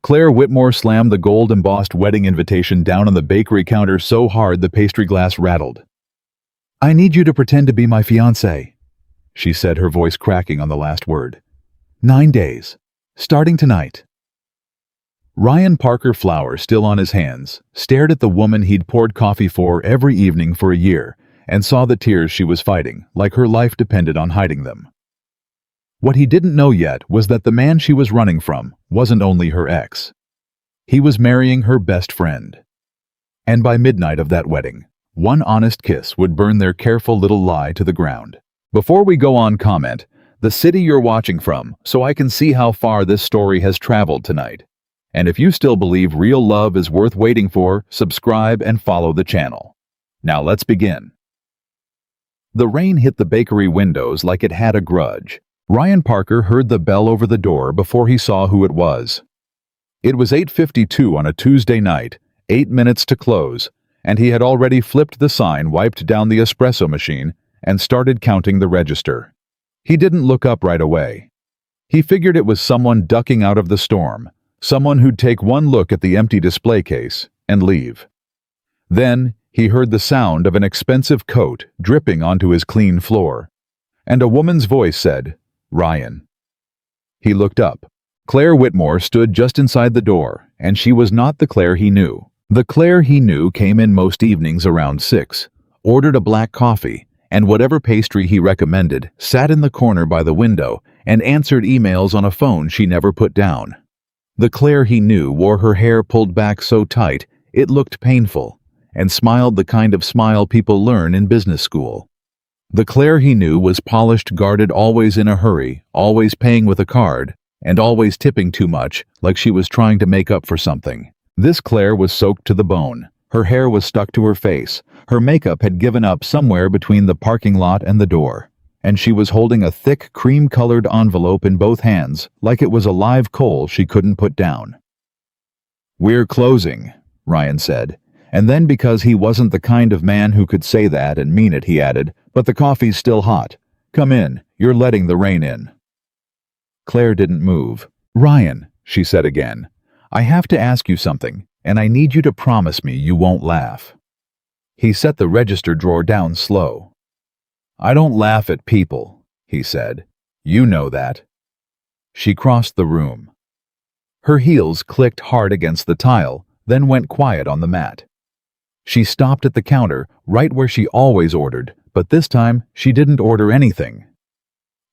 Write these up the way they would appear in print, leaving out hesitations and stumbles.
Claire Whitmore slammed the gold-embossed wedding invitation down on the bakery counter so hard the pastry glass rattled. "I need you to pretend to be my fiancé," she said, her voice cracking on the last word. 9 days. Starting tonight." Ryan Parker Flower, still on his hands, stared at the woman he'd poured coffee for every evening for a year and saw the tears she was fighting, like her life depended on hiding them. What he didn't know yet was that the man she was running from wasn't only her ex. He was marrying her best friend. And by midnight of that wedding, one honest kiss would burn their careful little lie to the ground. Before we go on, comment the city you're watching from so I can see how far this story has traveled tonight. And if you still believe real love is worth waiting for, subscribe and follow the channel. Now let's begin. The rain hit the bakery windows like it had a grudge. Ryan Parker heard the bell over the door before he saw who it was. It was 8:52 on a Tuesday night, 8 minutes to close, and he had already flipped the sign, wiped down the espresso machine, and started counting the register. He didn't look up right away. He figured it was someone ducking out of the storm, someone who'd take one look at the empty display case and leave. Then he heard the sound of an expensive coat dripping onto his clean floor, and a woman's voice said, "Ryan." He looked up. Claire Whitmore stood just inside the door, and she was not the Claire he knew. The Claire he knew came in most evenings around 6, ordered a black coffee, and whatever pastry he recommended, sat in the corner by the window and answered emails on a phone she never put down. The Claire he knew wore her hair pulled back so tight it looked painful, and smiled the kind of smile people learn in business school. The Claire he knew was polished, guarded, always in a hurry, always paying with a card, and always tipping too much, like she was trying to make up for something. This Claire was soaked to the bone. Her hair was stuck to her face. Her makeup had given up somewhere between the parking lot and the door, and she was holding a thick, cream-colored envelope in both hands, like it was a live coal she couldn't put down. "We're closing," Ryan said, and then because he wasn't the kind of man who could say that and mean it, he added, "But the coffee's still hot. Come in, you're letting the rain in." Claire didn't move. "Ryan," she said again, "I have to ask you something, and I need you to promise me you won't laugh." He set the register drawer down slow. "I don't laugh at people," he said. "You know that." She crossed the room. Her heels clicked hard against the tile, then went quiet on the mat. She stopped at the counter, right where she always ordered, but this time she didn't order anything.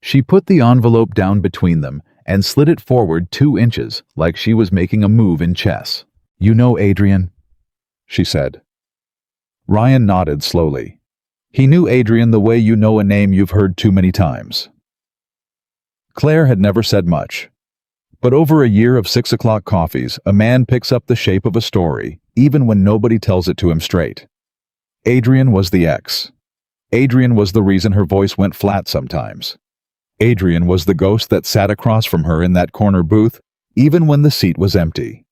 She put the envelope down between them and slid it forward 2 inches, like she was making a move in chess. "You know Adrian?" she said. Ryan nodded slowly. He knew Adrian the way you know a name you've heard too many times. Claire had never said much. But over a year of 6 o'clock coffees, a man picks up the shape of a story, even when nobody tells it to him straight. Adrian was the ex. Adrian was the reason her voice went flat sometimes. Adrian was the ghost that sat across from her in that corner booth, even when the seat was empty.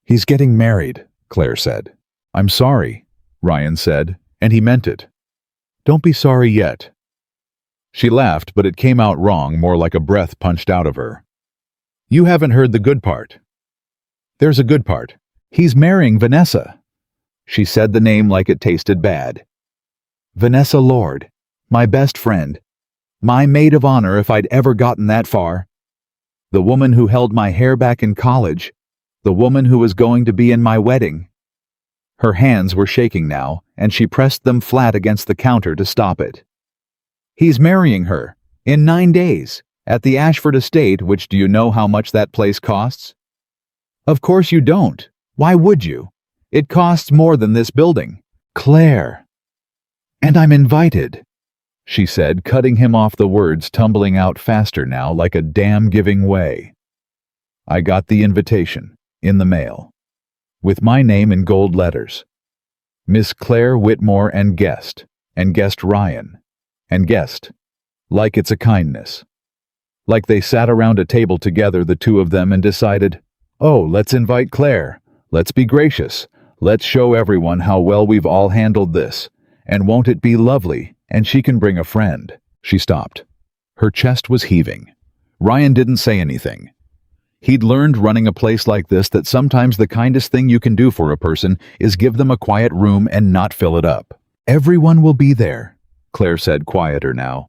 "He's getting married," Claire said. "I'm sorry," Ryan said, and he meant it. "Don't be sorry yet." She laughed, but it came out wrong, more like a breath punched out of her. "You haven't heard the good part." "There's a good part. He's marrying Vanessa." She said the name like it tasted bad. "Vanessa Lord, my best friend. My maid of honor if I'd ever gotten that far. The woman who held my hair back in college. The woman who was going to be in my wedding." Her hands were shaking now, and she pressed them flat against the counter to stop it. "He's marrying her. In 9 days. At the Ashford estate, which do you know how much that place costs?" "Of course you don't. Why would you? It costs more than this building." "Claire." "And I'm invited," she said, cutting him off, the words tumbling out faster now like a dam giving way. "I got the invitation, in the mail, with my name in gold letters. Miss Claire Whitmore and guest Ryan, and guest, like it's a kindness. Like they sat around a table together, the two of them, and decided, oh, let's invite Claire. Let's be gracious. Let's show everyone how well we've all handled this. And won't it be lovely? And she can bring a friend." She stopped. Her chest was heaving. Ryan didn't say anything. He'd learned running a place like this that sometimes the kindest thing you can do for a person is give them a quiet room and not fill it up. "Everyone will be there," Claire said, quieter now.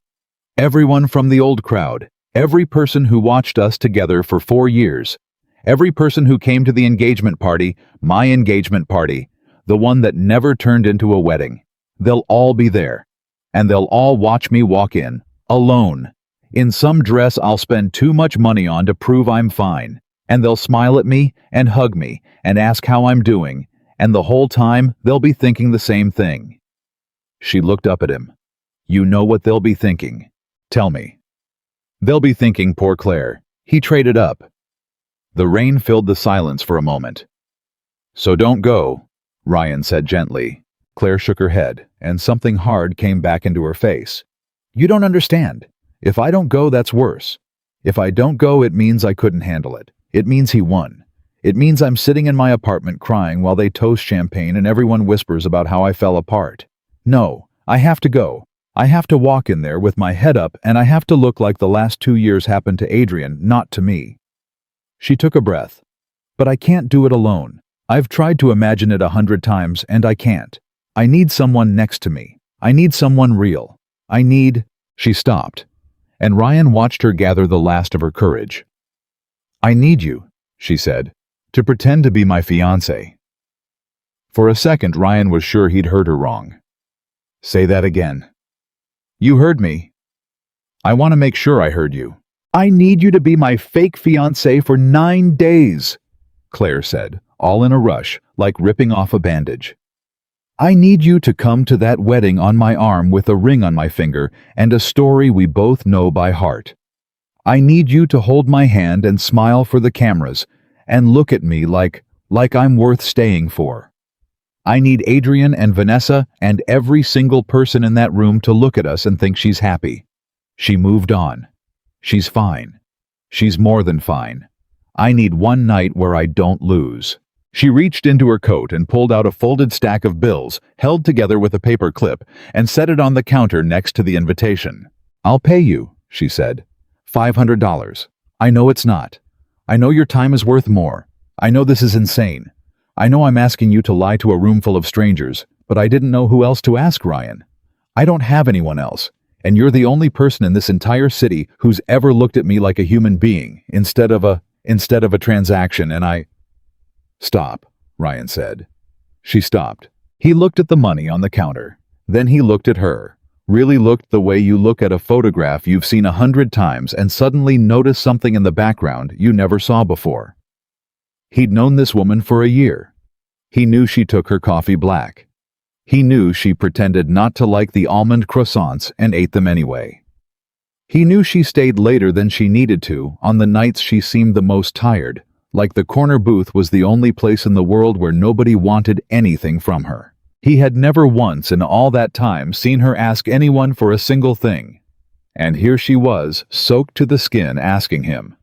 "Everyone from the old crowd, every person who watched us together for 4 years, every person who came to the engagement party, my engagement party, the one that never turned into a wedding. They'll all be there. And they'll all watch me walk in, alone, in some dress I'll spend too much money on to prove I'm fine. And they'll smile at me and hug me and ask how I'm doing, and the whole time they'll be thinking the same thing." She looked up at him. "You know what they'll be thinking. Tell me." "They'll be thinking, poor Claire. He traded up." The rain filled the silence for a moment. "So don't go," Ryan said gently. Claire shook her head, and something hard came back into her face. "You don't understand. If I don't go, that's worse. If I don't go, it means I couldn't handle it. It means he won. It means I'm sitting in my apartment crying while they toast champagne and everyone whispers about how I fell apart. No, I have to go. I have to walk in there with my head up, and I have to look like the last 2 years happened to Adrian, not to me." She took a breath. "But I can't do it alone. I've tried to imagine it 100 times, and I can't. I need someone next to me. I need someone real. I need—" She stopped, and Ryan watched her gather the last of her courage. "I need you," she said, "to pretend to be my fiancé." For a second, Ryan was sure he'd heard her wrong. "Say that again." "You heard me." "I want to make sure I heard you." "I need you to be my fake fiancé for 9 days, Claire said, all in a rush, like ripping off a bandage. "I need you to come to that wedding on my arm with a ring on my finger and a story we both know by heart. I need you to hold my hand and smile for the cameras and look at me like I'm worth staying for. I need Adrian and Vanessa and every single person in that room to look at us and think she's happy. She moved on. She's fine. She's more than fine. I need one night where I don't lose." She reached into her coat and pulled out a folded stack of bills, held together with a paper clip, and set it on the counter next to the invitation. "I'll pay you," she said. $500. I know it's not. I know your time is worth more. I know this is insane. I know I'm asking you to lie to a room full of strangers, but I didn't know who else to ask, Ryan. I don't have anyone else, and you're the only person in this entire city who's ever looked at me like a human being instead of a transaction, and I—" "Stop," Ryan said. She stopped. He looked at the money on the counter. Then he looked at her. Really looked the way you look at a photograph you've seen 100 times and suddenly notice something in the background you never saw before. He'd known this woman for a year. He knew she took her coffee black. He knew she pretended not to like the almond croissants and ate them anyway. He knew she stayed later than she needed to on the nights she seemed the most tired, like the corner booth was the only place in the world where nobody wanted anything from her. He had never once in all that time seen her ask anyone for a single thing. And here she was, soaked to the skin, asking him.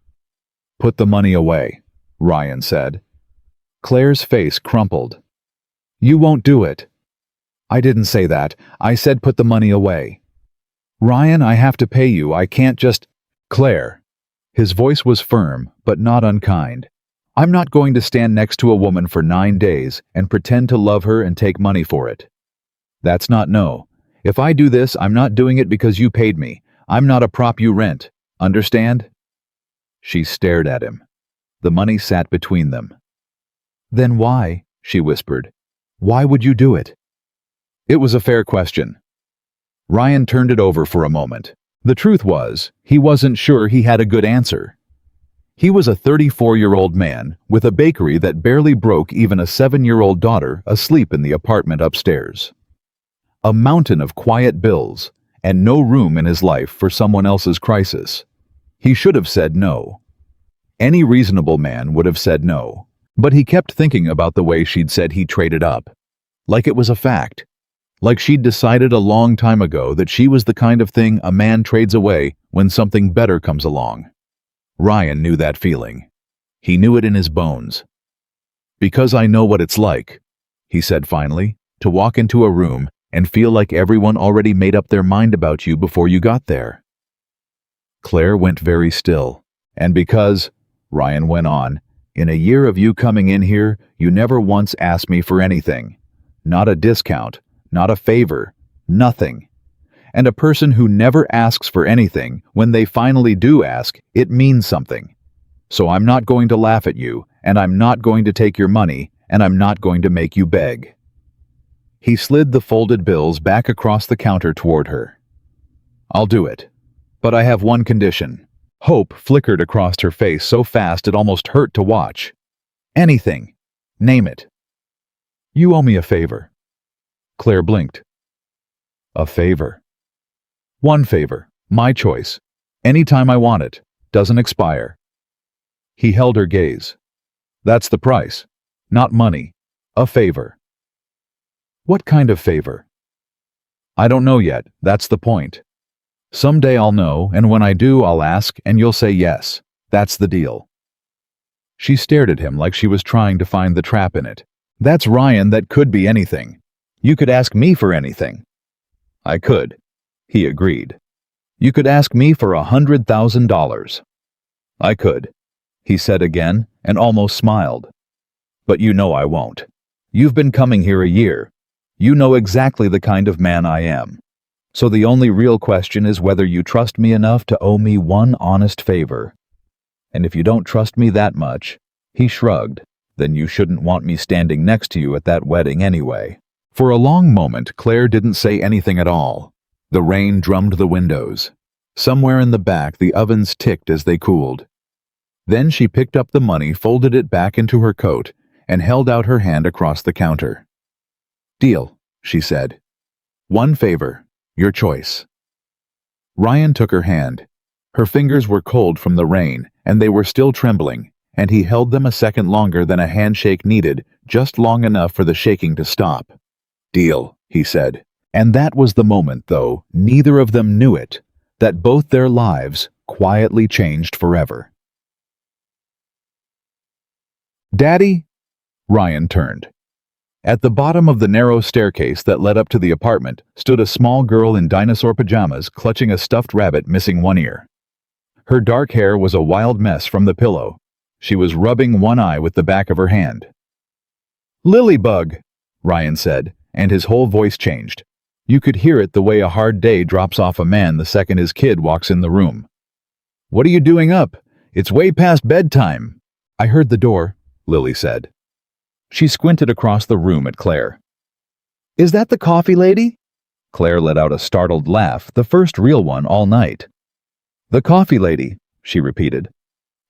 "Put the money away," Ryan said. Claire's face crumpled. "You won't do it." "I didn't say that. I said put the money away." "Ryan, I have to pay you. I can't just—" "Claire." His voice was firm, but not unkind. "I'm not going to stand next to a woman for 9 days and pretend to love her and take money for it. That's not no. If I do this, I'm not doing it because you paid me. I'm not a prop you rent. Understand?" She stared at him. The money sat between them. "Then why?" she whispered. "Why would you do it?" It was a fair question. Ryan turned it over for a moment. The truth was, he wasn't sure he had a good answer. He was a 34-year-old man with a bakery that barely broke even a 7-year-old daughter asleep in the apartment upstairs. A mountain of quiet bills and no room in his life for someone else's crisis. He should have said no. Any reasonable man would have said no, but he kept thinking about the way she'd said he traded up. Like it was a fact. Like she'd decided a long time ago that she was the kind of thing a man trades away when something better comes along. Ryan knew that feeling. He knew it in his bones. "Because I know what it's like," he said finally, "to walk into a room and feel like everyone already made up their mind about you before you got there." Claire went very still. "And because," Ryan went on. In a year of you coming in here, you never once asked me for anything. Not a discount, not a favor, nothing. And a person who never asks for anything, when they finally do ask, it means something. So I'm not going to laugh at you, and I'm not going to take your money, and I'm not going to make you beg. He slid the folded bills back across the counter toward her. I'll do it. But I have one condition. Hope flickered across her face so fast it almost hurt to watch. Anything. Name it. You owe me a favor. Claire blinked. A favor. One favor. My choice. Anytime I want it. Doesn't expire. He held her gaze. That's the price. Not money. A favor. What kind of favor? I don't know yet. That's the point. Someday I'll know, and when I do, I'll ask, and you'll say yes. That's the deal. She stared at him like she was trying to find the trap in it. That's Ryan, that could be anything. You could ask me for anything. I could. He agreed. You could ask me for $100,000. I could. He said again, and almost smiled. But you know I won't. You've been coming here a year. You know exactly the kind of man I am. So the only real question is whether you trust me enough to owe me one honest favor. And if you don't trust me that much, he shrugged, then you shouldn't want me standing next to you at that wedding anyway. For a long moment, Claire didn't say anything at all. The rain drummed the windows. Somewhere in the back, the ovens ticked as they cooled. Then she picked up the money, folded it back into her coat, and held out her hand across the counter. Deal, she said. One favor. Your choice. Ryan took her hand. Her fingers were cold from the rain, and they were still trembling, and he held them a second longer than a handshake needed, just long enough for the shaking to stop. Deal, he said. And that was the moment, though neither of them knew it, that both their lives quietly changed forever. Daddy? Ryan turned. At the bottom of the narrow staircase that led up to the apartment stood a small girl in dinosaur pajamas clutching a stuffed rabbit missing one ear. Her dark hair was a wild mess from the pillow. She was rubbing one eye with the back of her hand. Lilybug, Ryan said, and his whole voice changed. You could hear it the way a hard day drops off a man the second his kid walks in the room. What are you doing up? It's way past bedtime. I heard the door, Lily said. She squinted across the room at Claire. Is that the coffee lady? Claire let out a startled laugh, the first real one all night. The coffee lady, she repeated.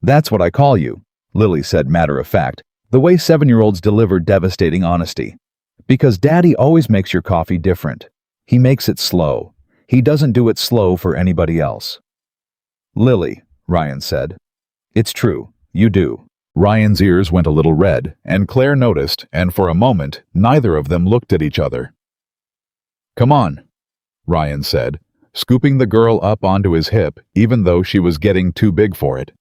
That's what I call you, Lily said matter of fact, the way 7-year-olds deliver devastating honesty. Because Daddy always makes your coffee different. He makes it slow. He doesn't do it slow for anybody else. Lily, Ryan said. It's true, you do. Ryan's ears went a little red, and Claire noticed, and for a moment, neither of them looked at each other. Come on, Ryan said, scooping the girl up onto his hip, even though she was getting too big for it.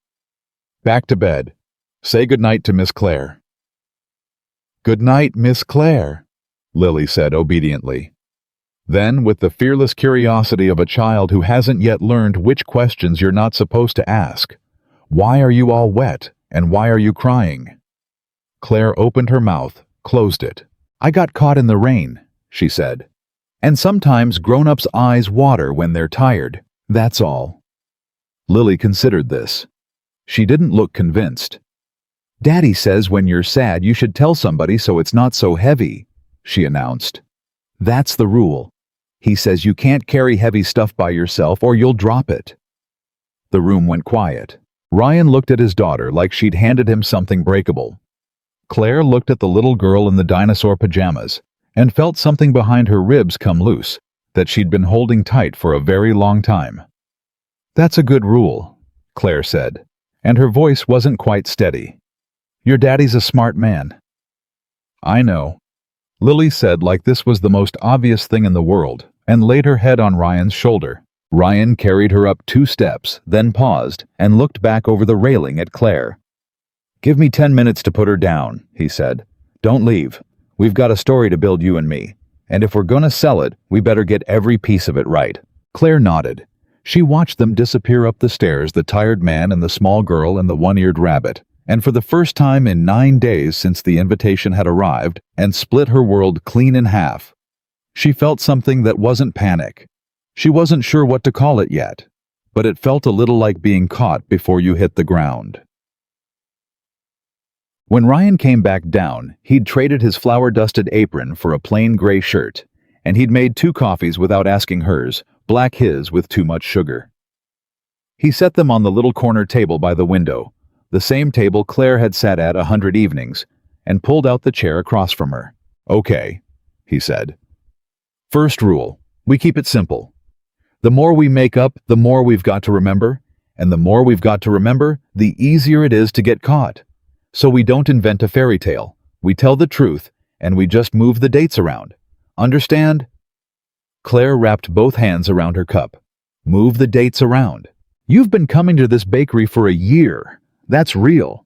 Back to bed. Say goodnight to Miss Claire. Good night, Miss Claire, Lily said obediently. Then, with the fearless curiosity of a child who hasn't yet learned which questions you're not supposed to ask, why are you all wet? And why are you crying? Claire opened her mouth, closed it. I got caught in the rain, she said. And sometimes grown-ups' eyes water when they're tired, that's all. Lily considered this. She didn't look convinced. Daddy says when you're sad you should tell somebody so it's not so heavy, she announced. That's the rule. He says you can't carry heavy stuff by yourself or you'll drop it. The room went quiet. Ryan looked at his daughter like she'd handed him something breakable. Claire looked at the little girl in the dinosaur pajamas and felt something behind her ribs come loose that she'd been holding tight for a very long time. That's a good rule, Claire said, and her voice wasn't quite steady. Your daddy's a smart man. I know, Lily said like this was the most obvious thing in the world and laid her head on Ryan's shoulder. Ryan carried her up 2 steps, then paused, and looked back over the railing at Claire. Give me 10 minutes to put her down, he said. Don't leave. We've got a story to build, you and me. And if we're gonna sell it, we better get every piece of it right. Claire nodded. She watched them disappear up the stairs, the tired man and the small girl and the one-eared rabbit, and for the first time in 9 days since the invitation had arrived and split her world clean in half. She felt something that wasn't panic. She wasn't sure what to call it yet, but it felt a little like being caught before you hit the ground. When Ryan came back down, he'd traded his flour-dusted apron for a plain gray shirt, and he'd made 2 coffees without asking hers, black his with too much sugar. He set them on the little corner table by the window, the same table Claire had sat at 100 evenings, and pulled out the chair across from her. "Okay," he said. "First rule, we keep it simple. The more we make up, the more we've got to remember, and the more we've got to remember, the easier it is to get caught. So we don't invent a fairy tale. We tell the truth, and we just move the dates around. Understand?" Claire wrapped both hands around her cup. "Move the dates around. You've been coming to this bakery for a year. That's real.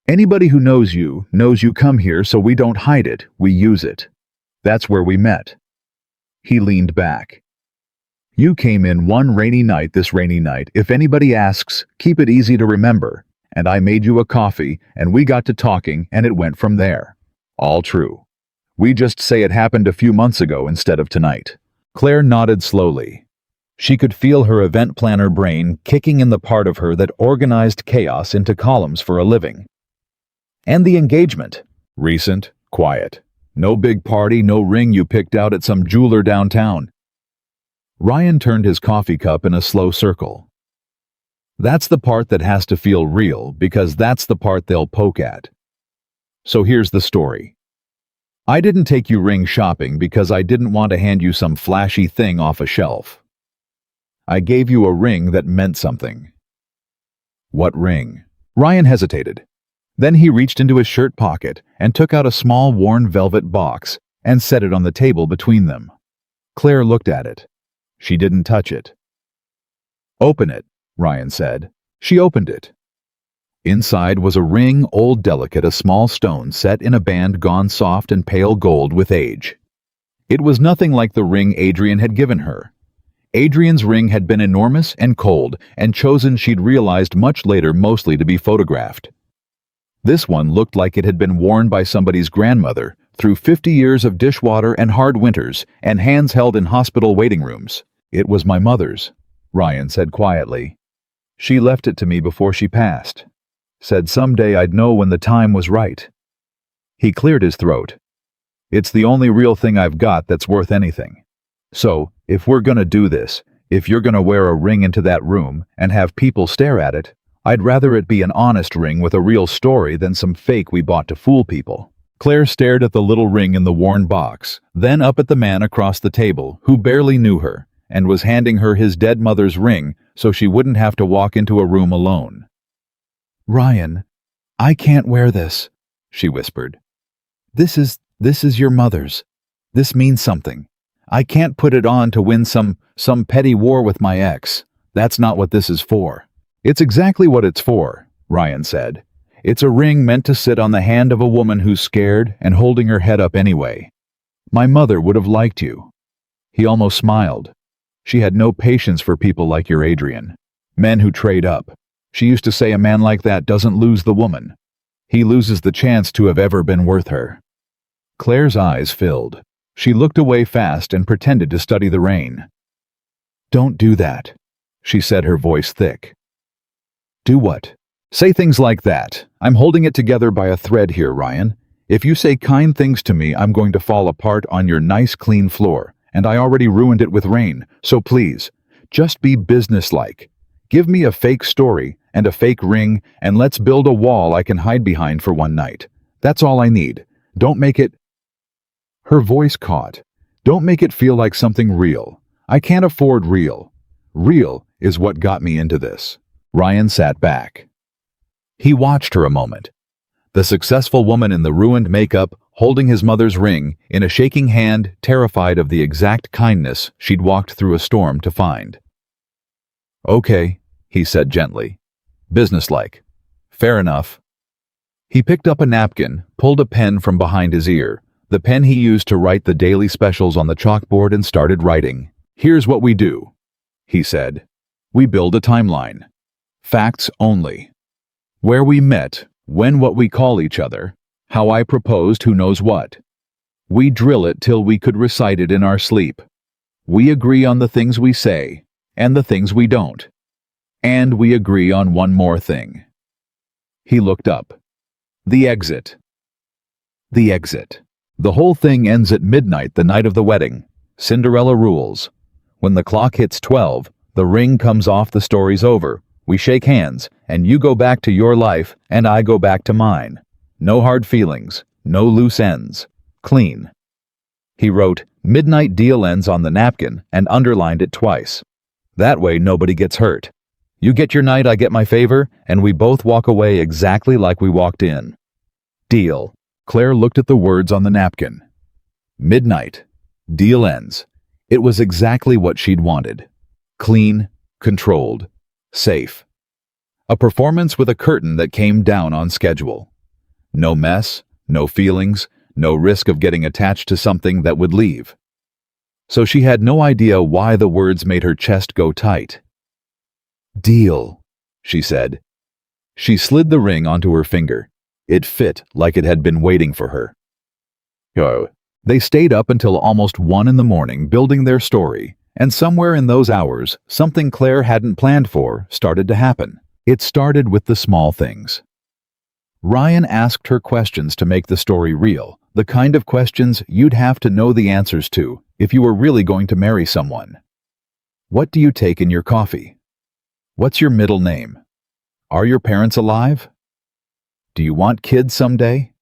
Anybody who knows you come here, so we don't hide it, we use it. That's where we met." He leaned back. "You came in one rainy night, this rainy night. If anybody asks, keep it easy to remember. And I made you a coffee, and we got to talking, and it went from there. All true. We just say it happened a few months ago instead of tonight." Claire nodded slowly. She could feel her event planner brain kicking in the part of her that organized chaos into columns for a living. "And the engagement? Recent, quiet. No big party, no ring you picked out at some jeweler downtown." Ryan turned his coffee cup in a slow circle. "That's the part that has to feel real, because that's the part they'll poke at. So here's the story. I didn't take you ring shopping because I didn't want to hand you some flashy thing off a shelf. I gave you a ring that meant something." "What ring?" Ryan hesitated. Then he reached into his shirt pocket and took out a small worn velvet box and set it on the table between them. Claire looked at it. She didn't touch it. "Open it," Ryan said. She opened it. Inside was a ring, old delicate, a small stone set in a band gone soft and pale gold with age. It was nothing like the ring Adrian had given her. Adrian's ring had been enormous and cold, and chosen, she'd realized much later, mostly to be photographed. This one looked like it had been worn by somebody's grandmother through 50 years of dishwater and hard winters and hands held in hospital waiting rooms. "It was my mother's," Ryan said quietly. "She left it to me before she passed. Said someday I'd know when the time was right." He cleared his throat. "It's the only real thing I've got that's worth anything. So, if we're gonna do this, if you're gonna wear a ring into that room and have people stare at it, I'd rather it be an honest ring with a real story than some fake we bought to fool people." Claire stared at the little ring in the worn box, then up at the man across the table, who barely knew her, and was handing her his dead mother's ring so she wouldn't have to walk into a room alone. "Ryan, I can't wear this," she whispered. This is your mother's. This means something. I can't put it on to win some petty war with my ex. That's not what this is for." "It's exactly what it's for," Ryan said. "It's a ring meant to sit on the hand of a woman who's scared and holding her head up anyway. My mother would have liked you." He almost smiled. She had no patience for people like your Adrian. Men who trade up. She used to say a man like that doesn't lose the woman. He loses the chance to have ever been worth her. Claire's eyes filled. She looked away fast and pretended to study the rain. "Don't do that," she said, her voice thick. "Do what?" "Say things like that. I'm holding it together by a thread here, Ryan. If you say kind things to me, I'm going to fall apart on your nice clean floor, and I already ruined it with rain, so please, just be businesslike. Give me a fake story and a fake ring, and let's build a wall I can hide behind for one night. That's all I need. Don't make it—" Her voice caught. "Don't make it feel like something real. I can't afford real. Real is what got me into this." Ryan sat back. He watched her a moment. The successful woman in the ruined makeup, holding his mother's ring, in a shaking hand, terrified of the exact kindness she'd walked through a storm to find. "Okay," he said gently. "Businesslike. Fair enough." He picked up a napkin, pulled a pen from behind his ear, the pen he used to write the daily specials on the chalkboard, and started writing. "Here's what we do," he said. We build a timeline. Facts only. Where we met, when, what we call each other, how I proposed who knows what. We drill it till we could recite it in our sleep. We agree on the things we say, and the things we don't. And we agree on one more thing. He looked up. The exit. The exit. The whole thing ends at midnight the night of the wedding. Cinderella rules. When the clock hits 12, the ring comes off, the story's over. We shake hands, and you go back to your life, and I go back to mine. No hard feelings, no loose ends. Clean. He wrote, "Midnight deal ends" on the napkin and underlined it twice. That way nobody gets hurt. You get your night, I get my favor, and we both walk away exactly like we walked in. Deal. Claire looked at the words on the napkin. Midnight. Deal ends. It was exactly what she'd wanted. Clean, controlled, safe. A performance with a curtain that came down on schedule. No mess, no feelings, no risk of getting attached to something that would leave. So she had no idea why the words made her chest go tight. Deal, she said. She slid the ring onto her finger. It fit like it had been waiting for her. They stayed up until almost 1 in the morning building their story, and somewhere in those hours, something Claire hadn't planned for started to happen. It started with the small things. Ryan asked her questions to make the story real, the kind of questions you'd have to know the answers to if you were really going to marry someone. What do you take in your coffee? What's your middle name? Are your parents alive? Do you want kids someday?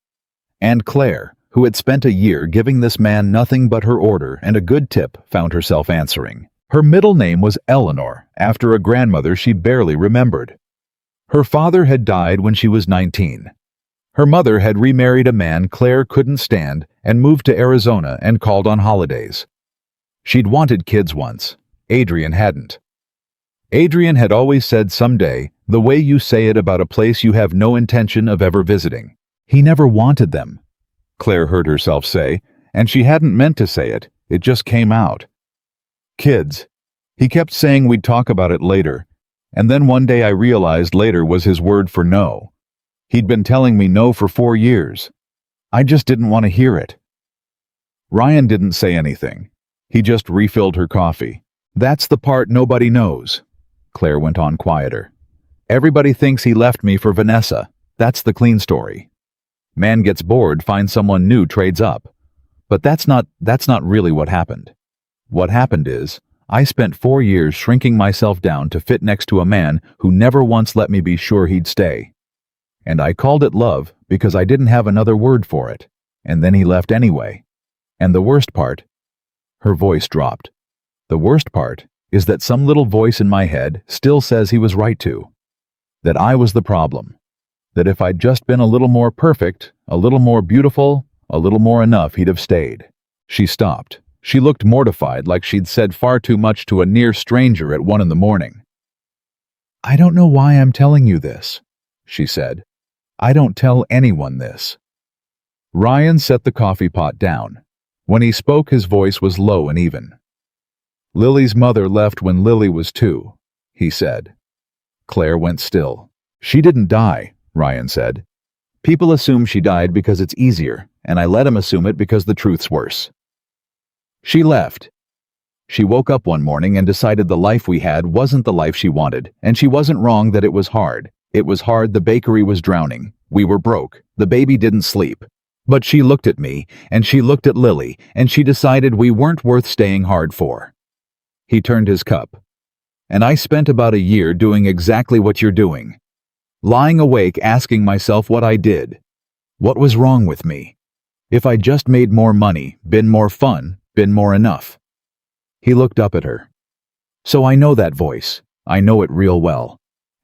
And Claire, who had spent a year giving this man nothing but her order and a good tip, found herself answering. Her middle name was Eleanor, after a grandmother she barely remembered. Her father had died when she was 19. Her mother had remarried a man Claire couldn't stand and moved to Arizona and called on holidays. She'd wanted kids once. Adrian hadn't. Adrian had always said someday, the way you say it about a place you have no intention of ever visiting. He never wanted them. Claire heard herself say, and she hadn't meant to say it, it just came out. Kids. He kept saying we'd talk about it later, and then one day I realized later was his word for no. He'd been telling me no for 4 years. I just didn't want to hear it. Ryan didn't say anything. He just refilled her coffee. That's the part nobody knows. Claire went on quieter. Everybody thinks he left me for Vanessa. That's the clean story. Man gets bored, finds someone new, trades up. But that's not really what happened. What happened is, I spent 4 years shrinking myself down to fit next to a man who never once let me be sure he'd stay. And I called it love because I didn't have another word for it. And then he left anyway. And the worst part, her voice dropped. The worst part is that some little voice in my head still says he was right to. That I was the problem. That if I'd just been a little more perfect, a little more beautiful, a little more enough, he'd have stayed. She stopped. She looked mortified, like she'd said far too much to a near stranger at 1 in the morning. I don't know why I'm telling you this, she said. I don't tell anyone this. Ryan set the coffee pot down. When he spoke, his voice was low and even. Lily's mother left when Lily was 2, he said. Claire went still. She didn't die, Ryan said. People assume she died because it's easier, and I let them assume it because the truth's worse. She left. She woke up one morning and decided the life we had wasn't the life she wanted, and she wasn't wrong that it was hard. It was hard, the bakery was drowning. We were broke. The baby didn't sleep. But she looked at me, and she looked at Lily, and she decided we weren't worth staying hard for. He turned his cup. And I spent about a year doing exactly what you're doing. Lying awake asking myself what I did. What was wrong with me? If I just made more money, been more fun, been more enough. He looked up at her. So I know that voice. I know it real well.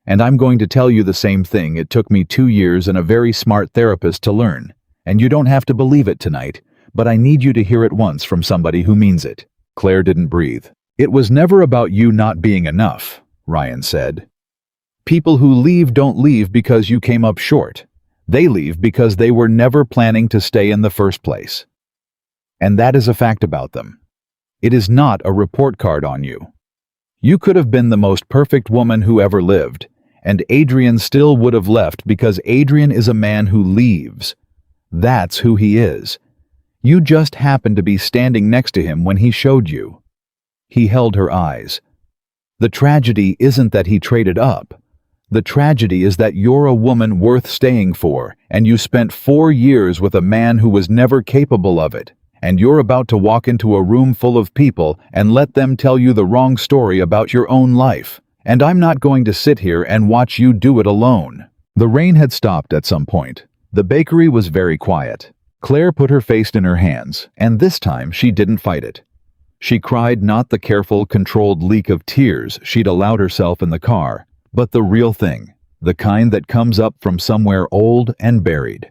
And I'm going to tell you the same thing it took me 2 years and a very smart therapist to learn. And you don't have to believe it tonight, but I need you to hear it once from somebody who means it. Claire didn't breathe. It was never about you not being enough, Ryan said. People who leave don't leave because you came up short. They leave because they were never planning to stay in the first place. And that is a fact about them. It is not a report card on you. You could have been the most perfect woman who ever lived, and Adrian still would have left because Adrian is a man who leaves. That's who he is. You just happened to be standing next to him when he showed you." He held her eyes. "The tragedy isn't that he traded up. The tragedy is that you're a woman worth staying for, and you spent 4 years with a man who was never capable of it, and you're about to walk into a room full of people and let them tell you the wrong story about your own life. And I'm not going to sit here and watch you do it alone." The rain had stopped at some point. The bakery was very quiet. Claire put her face in her hands, and this time she didn't fight it. She cried not the careful, controlled leak of tears she'd allowed herself in the car, but the real thing, the kind that comes up from somewhere old and buried.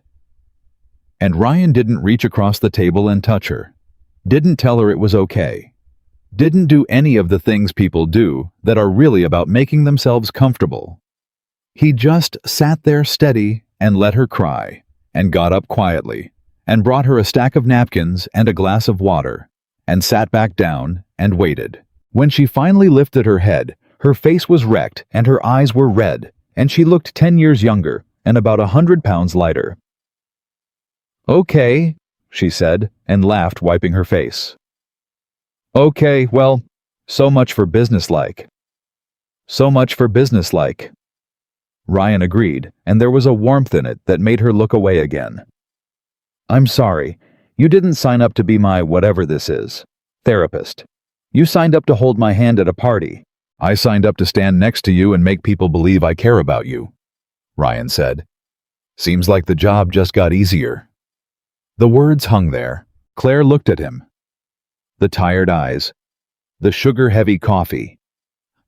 And Ryan didn't reach across the table and touch her. Didn't tell her it was okay. Didn't do any of the things people do that are really about making themselves comfortable. He just sat there steady and let her cry, and got up quietly, and brought her a stack of napkins and a glass of water, and sat back down and waited. When she finally lifted her head, her face was wrecked and her eyes were red, and she looked 10 years younger and about 100 pounds lighter. "Okay," she said, and laughed, wiping her face. "Okay, well, so much for businesslike." "So much for businesslike." Ryan agreed, and there was a warmth in it that made her look away again. "I'm sorry. You didn't sign up to be my whatever this is, therapist. You signed up to hold my hand at a party. I signed up to stand next to you and make people believe I care about you," Ryan said. "Seems like the job just got easier." The words hung there. Claire looked at him. The tired eyes, the sugar-heavy coffee,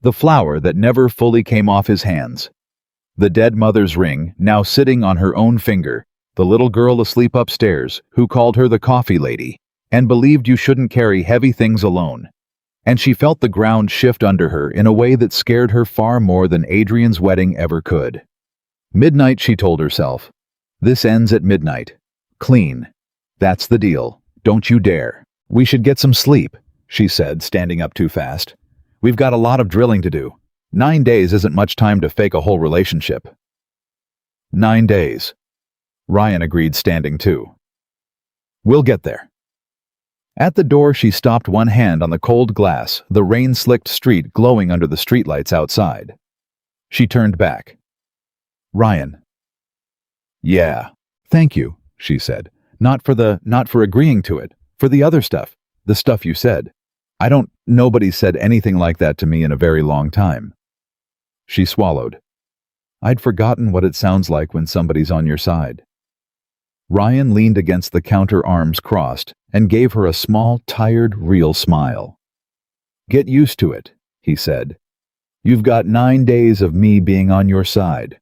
the flour that never fully came off his hands, the dead mother's ring now sitting on her own finger, the little girl asleep upstairs who called her the coffee lady and believed you shouldn't carry heavy things alone. And she felt the ground shift under her in a way that scared her far more than Adrian's wedding ever could. Midnight, she told herself. This ends at midnight. Clean. That's the deal. Don't you dare. We should get some sleep, she said, standing up too fast. We've got a lot of drilling to do. 9 days isn't much time to fake a whole relationship. 9 days. Ryan agreed, standing too. We'll get there. At the door, she stopped, one hand on the cold glass, the rain-slicked street glowing under the streetlights outside. She turned back. Ryan. Yeah. Thank you, she said. Not for agreeing to it. For the other stuff. The stuff you said. Nobody said anything like that to me in a very long time. She swallowed. I'd forgotten what it sounds like when somebody's on your side. Ryan leaned against the counter, arms crossed, and gave her a small, tired, real smile. Get used to it, he said. You've got 9 days of me being on your side.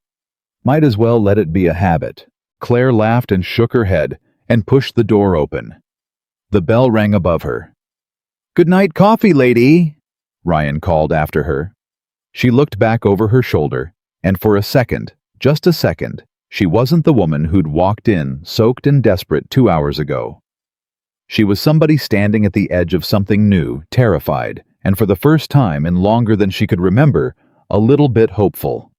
Might as well let it be a habit. Claire laughed and shook her head and pushed the door open. The bell rang above her. Good night, coffee lady, Ryan called after her. She looked back over her shoulder, and for a second, just a second, she wasn't the woman who'd walked in, soaked and desperate 2 hours ago. She was somebody standing at the edge of something new, terrified, and for the first time in longer than she could remember, a little bit hopeful.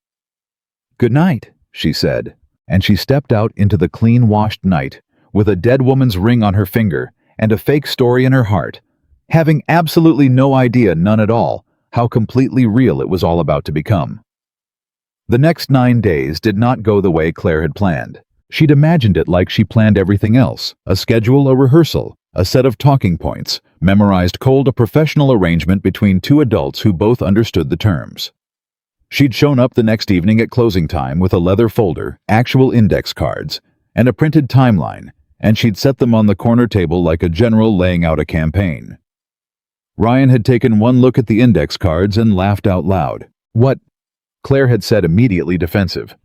Good night, she said, and she stepped out into the clean-washed night, with a dead woman's ring on her finger and a fake story in her heart, having absolutely no idea, none at all, how completely real it was all about to become. The next 9 days did not go the way Claire had planned. She'd imagined it like she planned everything else, a schedule, a rehearsal, a set of talking points, memorized cold, a professional arrangement between two adults who both understood the terms. She'd shown up the next evening at closing time with a leather folder, actual index cards, and a printed timeline, and she'd set them on the corner table like a general laying out a campaign. Ryan had taken one look at the index cards and laughed out loud. What? Claire had said, immediately defensive.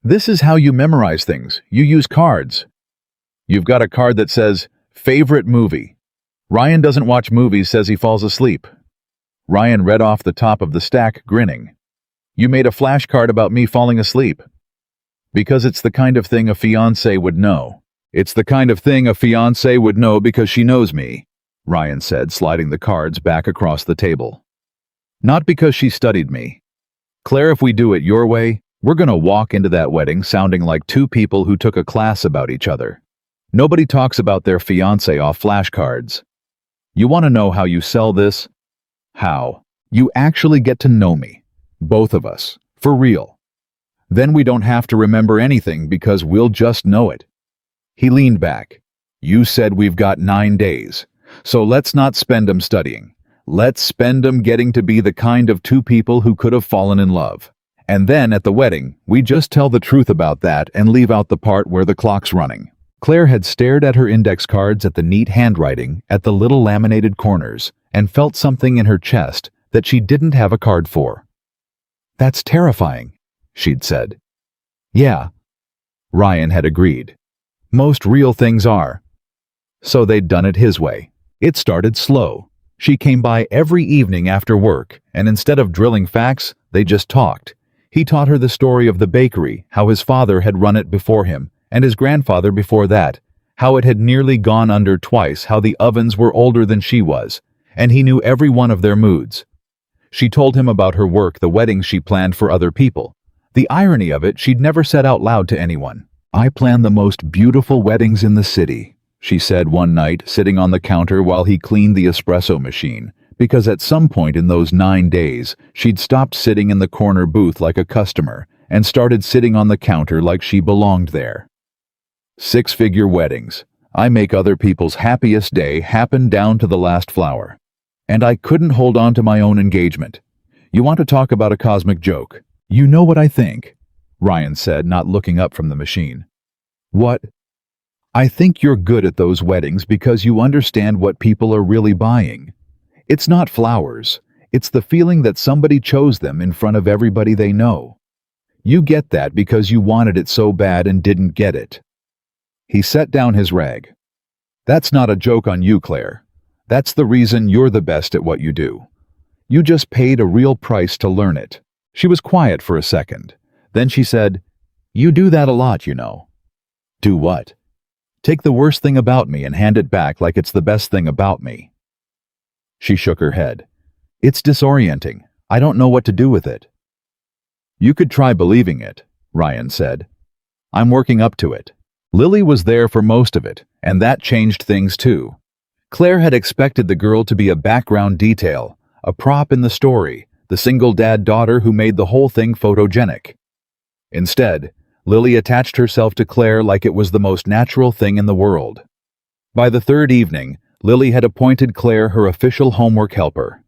This is how you memorize things. You use cards. You've got a card that says, favorite movie. Ryan doesn't watch movies, says he falls asleep. Ryan read off the top of the stack, grinning. You made a flashcard about me falling asleep. Because it's the kind of thing a fiancé would know. It's the kind of thing a fiancé would know because she knows me, Ryan said, sliding the cards back across the table. Not because she studied me. Claire, if we do it your way, we're gonna walk into that wedding sounding like two people who took a class about each other. Nobody talks about their fiancé off flashcards. You want to know how you sell this? How? You actually get to know me. Both of us. For real. Then we don't have to remember anything because we'll just know it. He leaned back. You said we've got 9 days. So let's not spend them studying. Let's spend them getting to be the kind of two people who could have fallen in love. And then at the wedding, we just tell the truth about that and leave out the part where the clock's running. Claire had stared at her index cards, at the neat handwriting, at the little laminated corners, and felt something in her chest that she didn't have a card for. That's terrifying, she'd said. Yeah, Ryan had agreed. Most real things are. So they'd done it his way. It started slow. She came by every evening after work, and instead of drilling facts, they just talked. He taught her the story of the bakery, how his father had run it before him, and his grandfather before that, how it had nearly gone under twice, how the ovens were older than she was, and he knew every one of their moods. She told him about her work, the weddings she planned for other people. The irony of it, she'd never said out loud to anyone. I plan the most beautiful weddings in the city, she said one night, sitting on the counter while he cleaned the espresso machine, because at some point in those 9 days, she'd stopped sitting in the corner booth like a customer and started sitting on the counter like she belonged there. 6-figure weddings. I make other people's happiest day happen down to the last flower. And I couldn't hold on to my own engagement. You want to talk about a cosmic joke? You know what I think, Ryan said, not looking up from the machine. What? I think you're good at those weddings because you understand what people are really buying. It's not flowers. It's the feeling that somebody chose them in front of everybody they know. You get that because you wanted it so bad and didn't get it. He set down his rag. That's not a joke on you, Claire. That's the reason you're the best at what you do. You just paid a real price to learn it. She was quiet for a second. Then she said, You do that a lot, you know. Do what? Take the worst thing about me and hand it back like it's the best thing about me. She shook her head. It's disorienting. I don't know what to do with it. You could try believing it, Ryan said. I'm working up to it. Lily was there for most of it, and that changed things too. Claire had expected the girl to be a background detail, a prop in the story, the single dad daughter who made the whole thing photogenic. Instead, Lily attached herself to Claire like it was the most natural thing in the world. By the third evening, Lily had appointed Claire her official homework helper.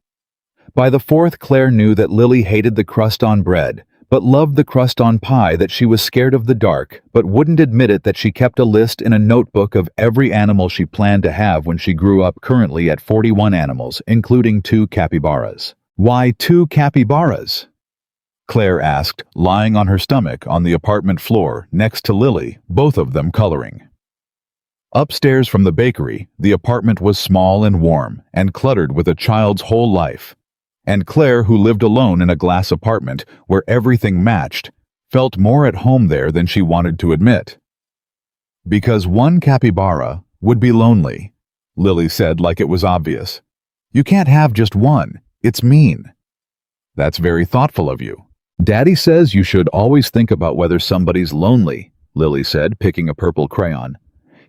By the fourth, Claire knew that Lily hated the crust on bread, but loved the crust on pie, that she was scared of the dark, but wouldn't admit it, that she kept a list in a notebook of every animal she planned to have when she grew up, currently at 41 animals, including 2 capybaras. Why 2 capybaras? Claire asked, lying on her stomach on the apartment floor next to Lily, both of them coloring. Upstairs from the bakery, the apartment was small and warm, and cluttered with a child's whole life. And Claire, who lived alone in a glass apartment where everything matched, felt more at home there than she wanted to admit. Because 1 capybara would be lonely, Lily said like it was obvious. You can't have just 1. It's mean. That's very thoughtful of you. Daddy says you should always think about whether somebody's lonely, Lily said, picking a purple crayon.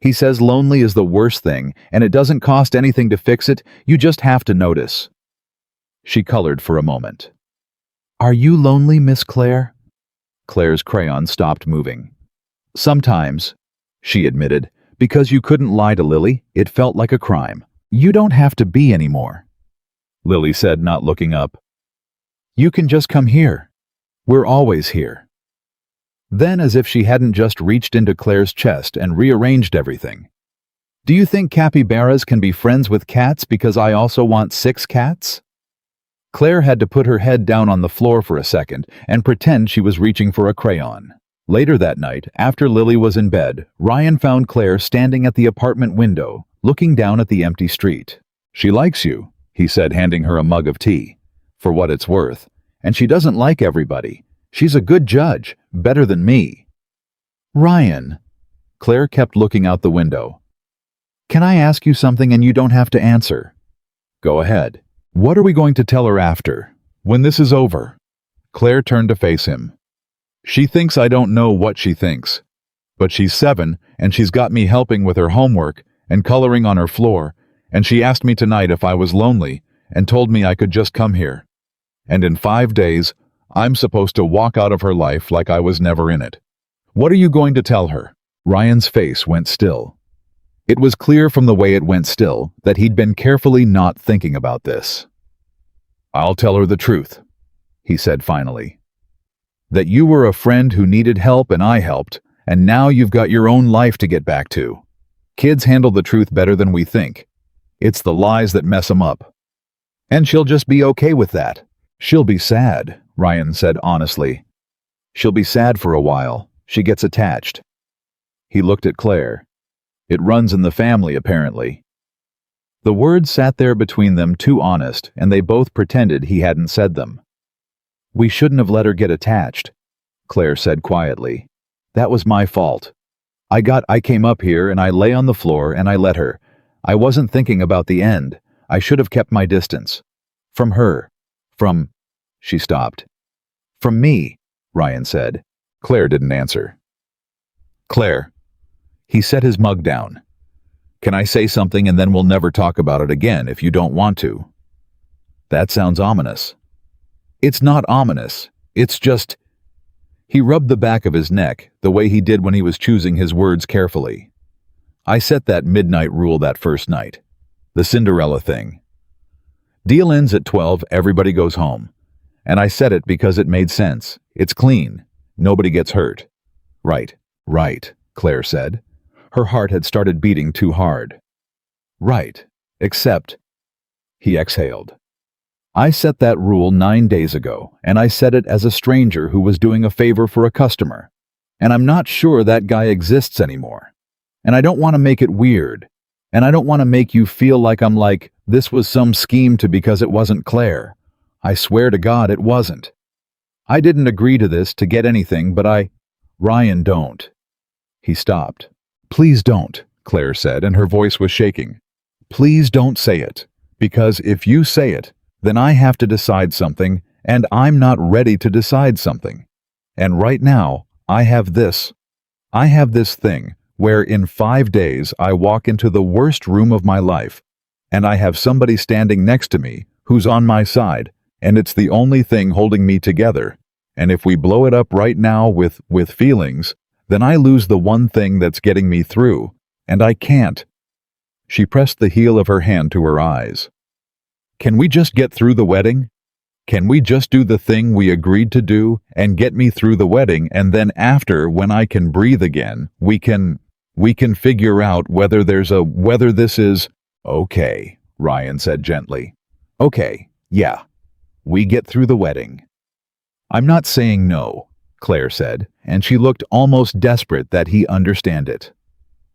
He says lonely is the worst thing, and it doesn't cost anything to fix it, you just have to notice. She colored for a moment. Are you lonely, Miss Claire? Claire's crayon stopped moving. Sometimes, she admitted, because you couldn't lie to Lily, it felt like a crime. You don't have to be anymore, Lily said, not looking up. You can just come here. We're always here. Then, as if she hadn't just reached into Claire's chest and rearranged everything. Do you think capybaras can be friends with cats because I also want 6 cats? Claire had to put her head down on the floor for a second and pretend she was reaching for a crayon. Later that night, after Lily was in bed, Ryan found Claire standing at the apartment window, looking down at the empty street. She likes you, he said, handing her a mug of tea. For what it's worth. And she doesn't like everybody. She's a good judge, better than me. Ryan. Claire kept looking out the window. Can I ask you something and you don't have to answer? Go ahead. What are we going to tell her after? When this is over. Claire turned to face him. She thinks I don't know what she thinks. But she's 7, and she's got me helping with her homework and coloring on her floor, and she asked me tonight if I was lonely and told me I could just come here. And in 5 days, I'm supposed to walk out of her life like I was never in it. What are you going to tell her? Ryan's face went still. It was clear from the way it went still that he'd been carefully not thinking about this. I'll tell her the truth, he said finally. That you were a friend who needed help and I helped, and now you've got your own life to get back to. Kids handle the truth better than we think. It's the lies that mess 'em up. And she'll just be okay with that. She'll be sad, Ryan said honestly. She'll be sad for a while. She gets attached. He looked at Claire. It runs in the family, apparently. The words sat there between them too honest, and they both pretended he hadn't said them. We shouldn't have let her get attached, Claire said quietly. That was my fault. I came up here and I lay on the floor and I let her. I wasn't thinking about the end. I should have kept my distance. From her. She stopped. From me, Ryan said. Claire didn't answer. Claire. He set his mug down. Can I say something and then we'll never talk about it again if you don't want to? That sounds ominous. It's not ominous. It's just... He rubbed the back of his neck, the way he did when he was choosing his words carefully. I set that midnight rule that first night. The Cinderella thing. Deal ends at 12, everybody goes home. And I said it because it made sense. It's clean. Nobody gets hurt. Right, Claire said. Her heart had started beating too hard. Right, except... He exhaled. I set that rule 9 days ago, and I said it as a stranger who was doing a favor for a customer. And I'm not sure that guy exists anymore. And I don't want to make it weird. And I don't want to make you feel like I'm like, this was some scheme to because it wasn't Claire. I swear to God it wasn't. I didn't agree to this to get anything, but Ryan, don't. He stopped. Please don't, Claire said, and her voice was shaking. Please don't say it, because if you say it, then I have to decide something, and I'm not ready to decide something. And right now, I have this thing where in 5 days I walk into the worst room of my life, and I have somebody standing next to me who's on my side, and it's the only thing holding me together. And if we blow it up right now with feelings, then I lose the one thing that's getting me through, and I can't. She pressed the heel of her hand to her eyes. Can we just get through the wedding? Can we just do the thing we agreed to do and get me through the wedding, and then after, when I can breathe again, we can figure out whether this is... Okay, Ryan said gently. Okay, yeah. We get through the wedding. I'm not saying no, Claire said, and she looked almost desperate that he understand it.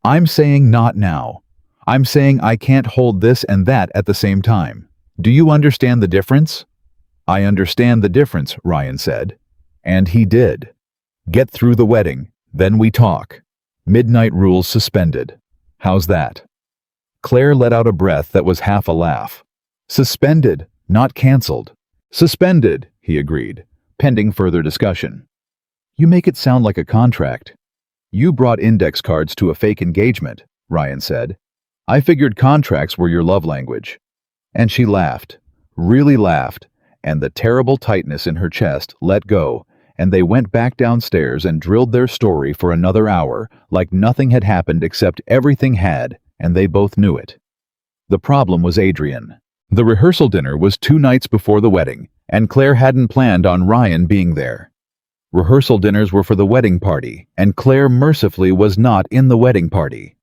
I'm saying not now. I'm saying I can't hold this and that at the same time. Do you understand the difference? I understand the difference, Ryan said. And he did. Get through the wedding, then we talk. Midnight rules suspended. How's that? Claire let out a breath that was half a laugh. Suspended, not canceled. Suspended, he agreed, pending further discussion. You make it sound like a contract. You brought index cards to a fake engagement, Ryan said. I figured contracts were your love language. And she laughed, really laughed, and the terrible tightness in her chest let go, and they went back downstairs and drilled their story for another hour, like nothing had happened except everything had, and they both knew it. The problem was Adrian. The rehearsal dinner was 2 nights before the wedding, and Claire hadn't planned on Ryan being there. Rehearsal dinners were for the wedding party, and Claire mercifully was not in the wedding party.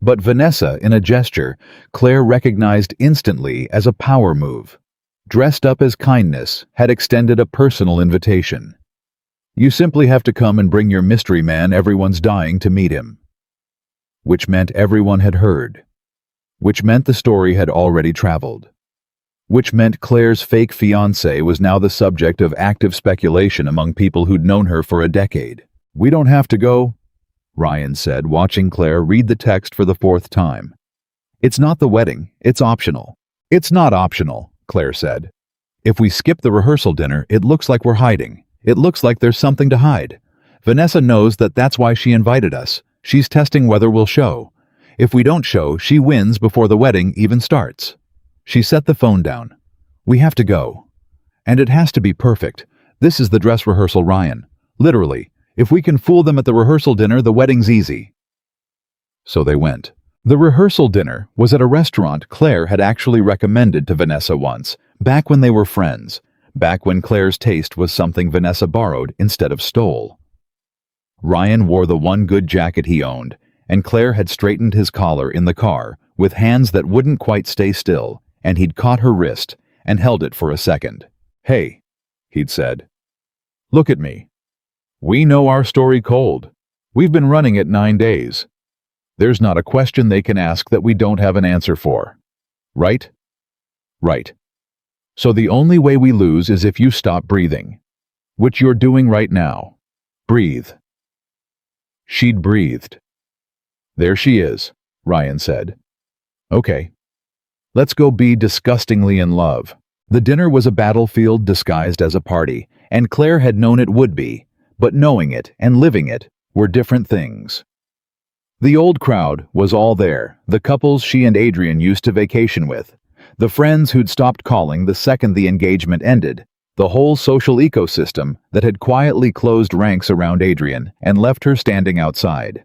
But Vanessa, in a gesture, Claire recognized instantly as a power move. Dressed up as kindness, had extended a personal invitation. You simply have to come and bring your mystery man, everyone's dying to meet him. Which meant everyone had heard. Which meant the story had already traveled. Which meant Claire's fake fiancé was now the subject of active speculation among people who'd known her for a decade. We don't have to go, Ryan said, watching Claire read the text for the 4th time. It's not the wedding, it's optional. It's not optional, Claire said. If we skip the rehearsal dinner, it looks like we're hiding. It looks like there's something to hide. Vanessa knows that that's why she invited us. She's testing whether we'll show. If we don't show, she wins before the wedding even starts." She set the phone down. "We have to go. And it has to be perfect. This is the dress rehearsal, Ryan. Literally, if we can fool them at the rehearsal dinner, the wedding's easy." So they went. The rehearsal dinner was at a restaurant Claire had actually recommended to Vanessa once, back when they were friends, back when Claire's taste was something Vanessa borrowed instead of stole. Ryan wore the one good jacket he owned, and Claire had straightened his collar in the car with hands that wouldn't quite stay still, and he'd caught her wrist and held it for a second. "Hey," he'd said. "Look at me. We know our story cold. We've been running it 9 days. There's not a question they can ask that we don't have an answer for. Right? Right. So the only way we lose is if you stop breathing. Which you're doing right now. Breathe." She'd breathed. "There she is," Ryan said. "Okay. Let's go be disgustingly in love." The dinner was a battlefield disguised as a party, and Claire had known it would be, but knowing it and living it were different things. The old crowd was all there, the couples she and Adrian used to vacation with, the friends who'd stopped calling the second the engagement ended, the whole social ecosystem that had quietly closed ranks around Adrian and left her standing outside.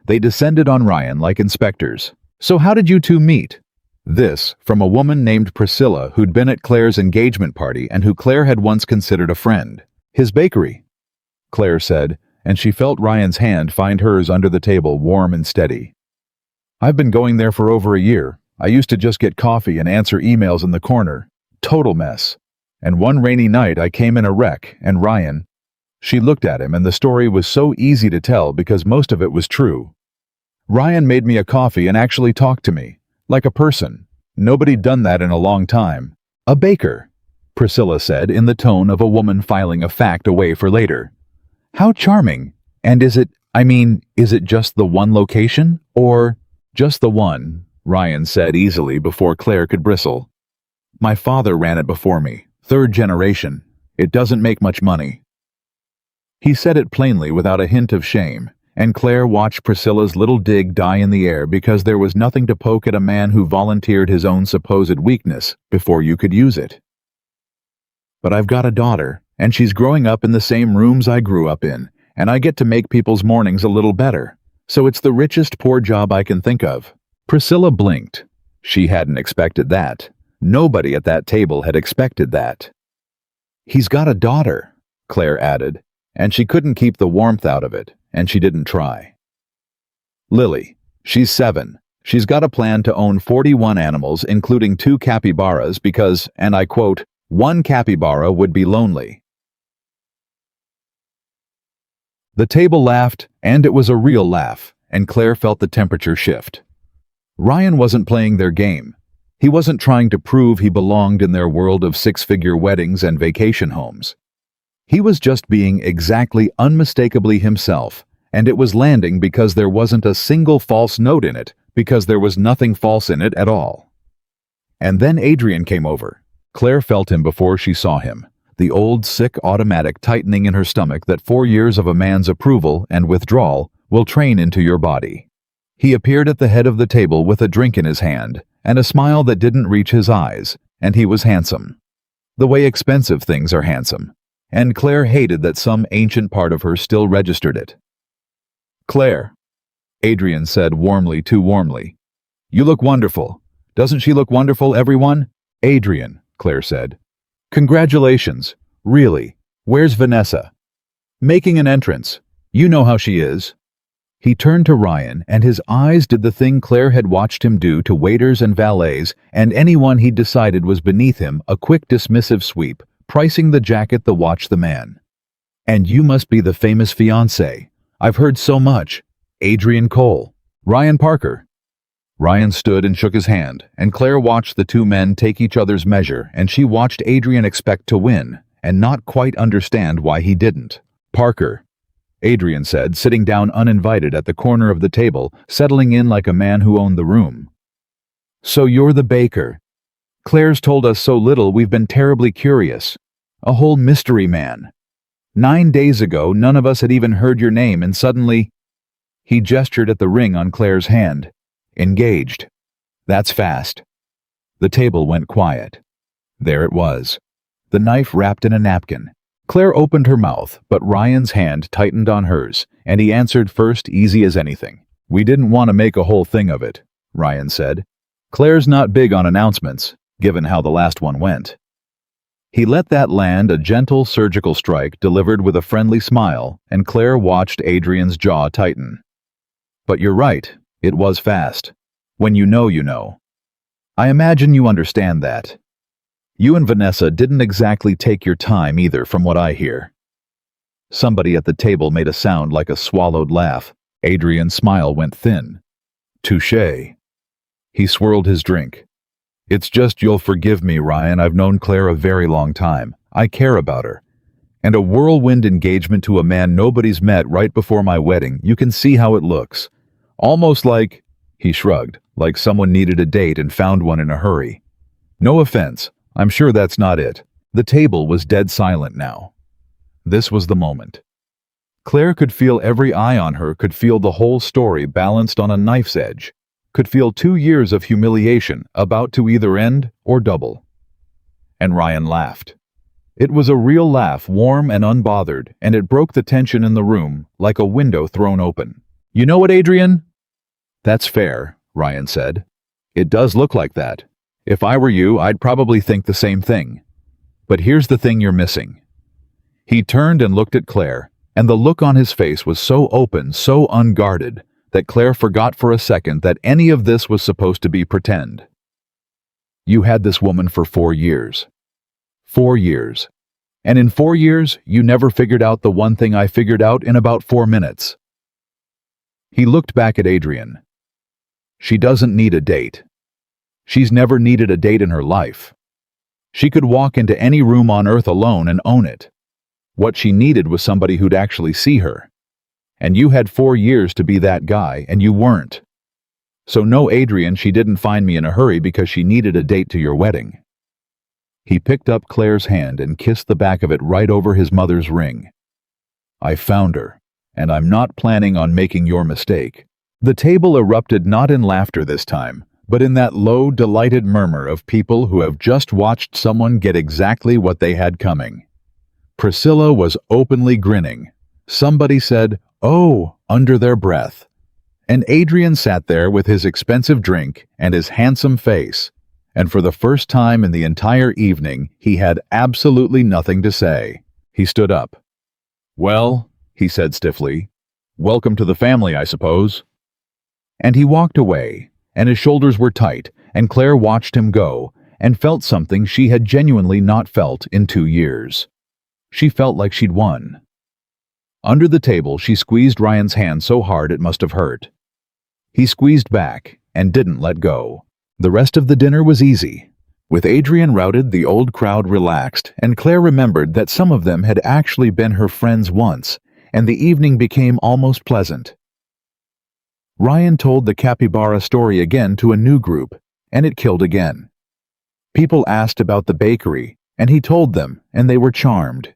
They descended on Ryan like inspectors. "So how did you two meet?" This, from a woman named Priscilla who'd been at Claire's engagement party and who Claire had once considered a friend. "His bakery," Claire said, and she felt Ryan's hand find hers under the table, warm and steady. "I've been going there for over a year. I used to just get coffee and answer emails in the corner. Total mess. And one rainy night I came in a wreck, and Ryan..." She looked at him, and the story was so easy to tell because most of it was true. "Ryan made me a coffee and actually talked to me. Like a person. Nobody'd done that in a long time. A baker," Priscilla said in the tone of a woman filing a fact away for later. "How charming. And is it just the one location? Or..." "Just the one," Ryan said easily before Claire could bristle. "My father ran it before me. 3rd generation. It doesn't make much money." He said it plainly without a hint of shame, and Claire watched Priscilla's little dig die in the air because there was nothing to poke at a man who volunteered his own supposed weakness before you could use it. "But I've got a daughter, and she's growing up in the same rooms I grew up in, and I get to make people's mornings a little better. So it's the richest poor job I can think of." Priscilla blinked. She hadn't expected that. Nobody at that table had expected that. "He's got a daughter," Claire added, and she couldn't keep the warmth out of it, and she didn't try. "Lily. She's 7. She's got a plan to own 41 animals, including 2 capybaras because, and I quote, 1 capybara would be lonely." The table laughed, and it was a real laugh, and Claire felt the temperature shift. Ryan wasn't playing their game. He wasn't trying to prove he belonged in their world of 6-figure weddings and vacation homes. He was just being exactly unmistakably himself, and it was landing because there wasn't a single false note in it, because there was nothing false in it at all. And then Adrian came over. Claire felt him before she saw him, the old sick automatic tightening in her stomach that 4 years of a man's approval and withdrawal will train into your body. He appeared at the head of the table with a drink in his hand and a smile that didn't reach his eyes, and he was handsome. The way expensive things are handsome. And Claire hated that some ancient part of her still registered it. "Claire," Adrian said warmly, too warmly. "You look wonderful. Doesn't she look wonderful, everyone?" "Adrian," Claire said. "Congratulations. Really. Where's Vanessa?" "Making an entrance. You know how she is." He turned to Ryan, and his eyes did the thing Claire had watched him do to waiters and valets and anyone he'd decided was beneath him, a quick dismissive sweep, pricing the jacket, the watch, the man. "And you must be the famous fiancé. I've heard so much. Adrian Cole. Ryan Parker." Ryan stood and shook his hand, and Claire watched the two men take each other's measure, and she watched Adrian expect to win, and not quite understand why he didn't. "Parker," Adrian said, sitting down uninvited at the corner of the table, settling in like a man who owned the room. "So you're the baker." Claire's told us so little we've been terribly curious. A whole mystery man. 9 days ago, none of us had even heard your name, and suddenly—" He gestured at the ring on Claire's hand. "Engaged. That's fast." The table went quiet. There it was. The knife wrapped in a napkin. Claire opened her mouth, but Ryan's hand tightened on hers, and he answered first, easy as anything. "We didn't want to make a whole thing of it," Ryan said. "Claire's not big on announcements, given how the last one went." He let that land, a gentle surgical strike delivered with a friendly smile, and Claire watched Adrian's jaw tighten. "But you're right, it was fast. When you know, you know. I imagine you understand that. You and Vanessa didn't exactly take your time either, from what I hear." Somebody at the table made a sound like a swallowed laugh. Adrian's smile went thin. "Touché." He swirled his drink. "It's just you'll forgive me, Ryan. I've known Claire a very long time. I care about her. And a whirlwind engagement to a man nobody's met right before my wedding, you can see how it looks. Almost like," he shrugged, "like someone needed a date and found one in a hurry. No offense, I'm sure that's not it." The table was dead silent now. This was the moment. Claire could feel every eye on her, could feel the whole story balanced on a knife's edge, could feel 2 years of humiliation about to either end or double. And Ryan laughed. It was a real laugh, warm and unbothered, and it broke the tension in the room like a window thrown open. "You know what, Adrian?" "That's fair," Ryan said. "It does look like that. If I were you, I'd probably think the same thing. But here's the thing you're missing." He turned and looked at Claire, and the look on his face was so open, so unguarded, that Claire forgot for a second that any of this was supposed to be pretend. "You had this woman for 4 years. 4 years. And in 4 years, you never figured out the one thing I figured out in about 4 minutes." He looked back at Adrian. "She doesn't need a date. She's never needed a date in her life. She could walk into any room on earth alone and own it. What she needed was somebody who'd actually see her. And you had 4 years to be that guy, and you weren't. So no, Adrian, she didn't find me in a hurry because she needed a date to your wedding." He picked up Claire's hand and kissed the back of it right over his mother's ring. "I found her, and I'm not planning on making your mistake." The table erupted not in laughter this time, but in that low, delighted murmur of people who have just watched someone get exactly what they had coming. Priscilla was openly grinning. Somebody said, "Oh," under their breath. And Adrian sat there with his expensive drink and his handsome face, and for the first time in the entire evening, he had absolutely nothing to say. He stood up. "Well," he said stiffly, "welcome to the family, I suppose." And he walked away, and his shoulders were tight, and Claire watched him go, and felt something she had genuinely not felt in 2 years. She felt like she'd won. Under the table, she squeezed Ryan's hand so hard it must have hurt. He squeezed back, and didn't let go. The rest of the dinner was easy. With Adrian routed, the old crowd relaxed, and Claire remembered that some of them had actually been her friends once, and the evening became almost pleasant. Ryan told the capybara story again to a new group, and it killed again. People asked about the bakery, and he told them, and they were charmed.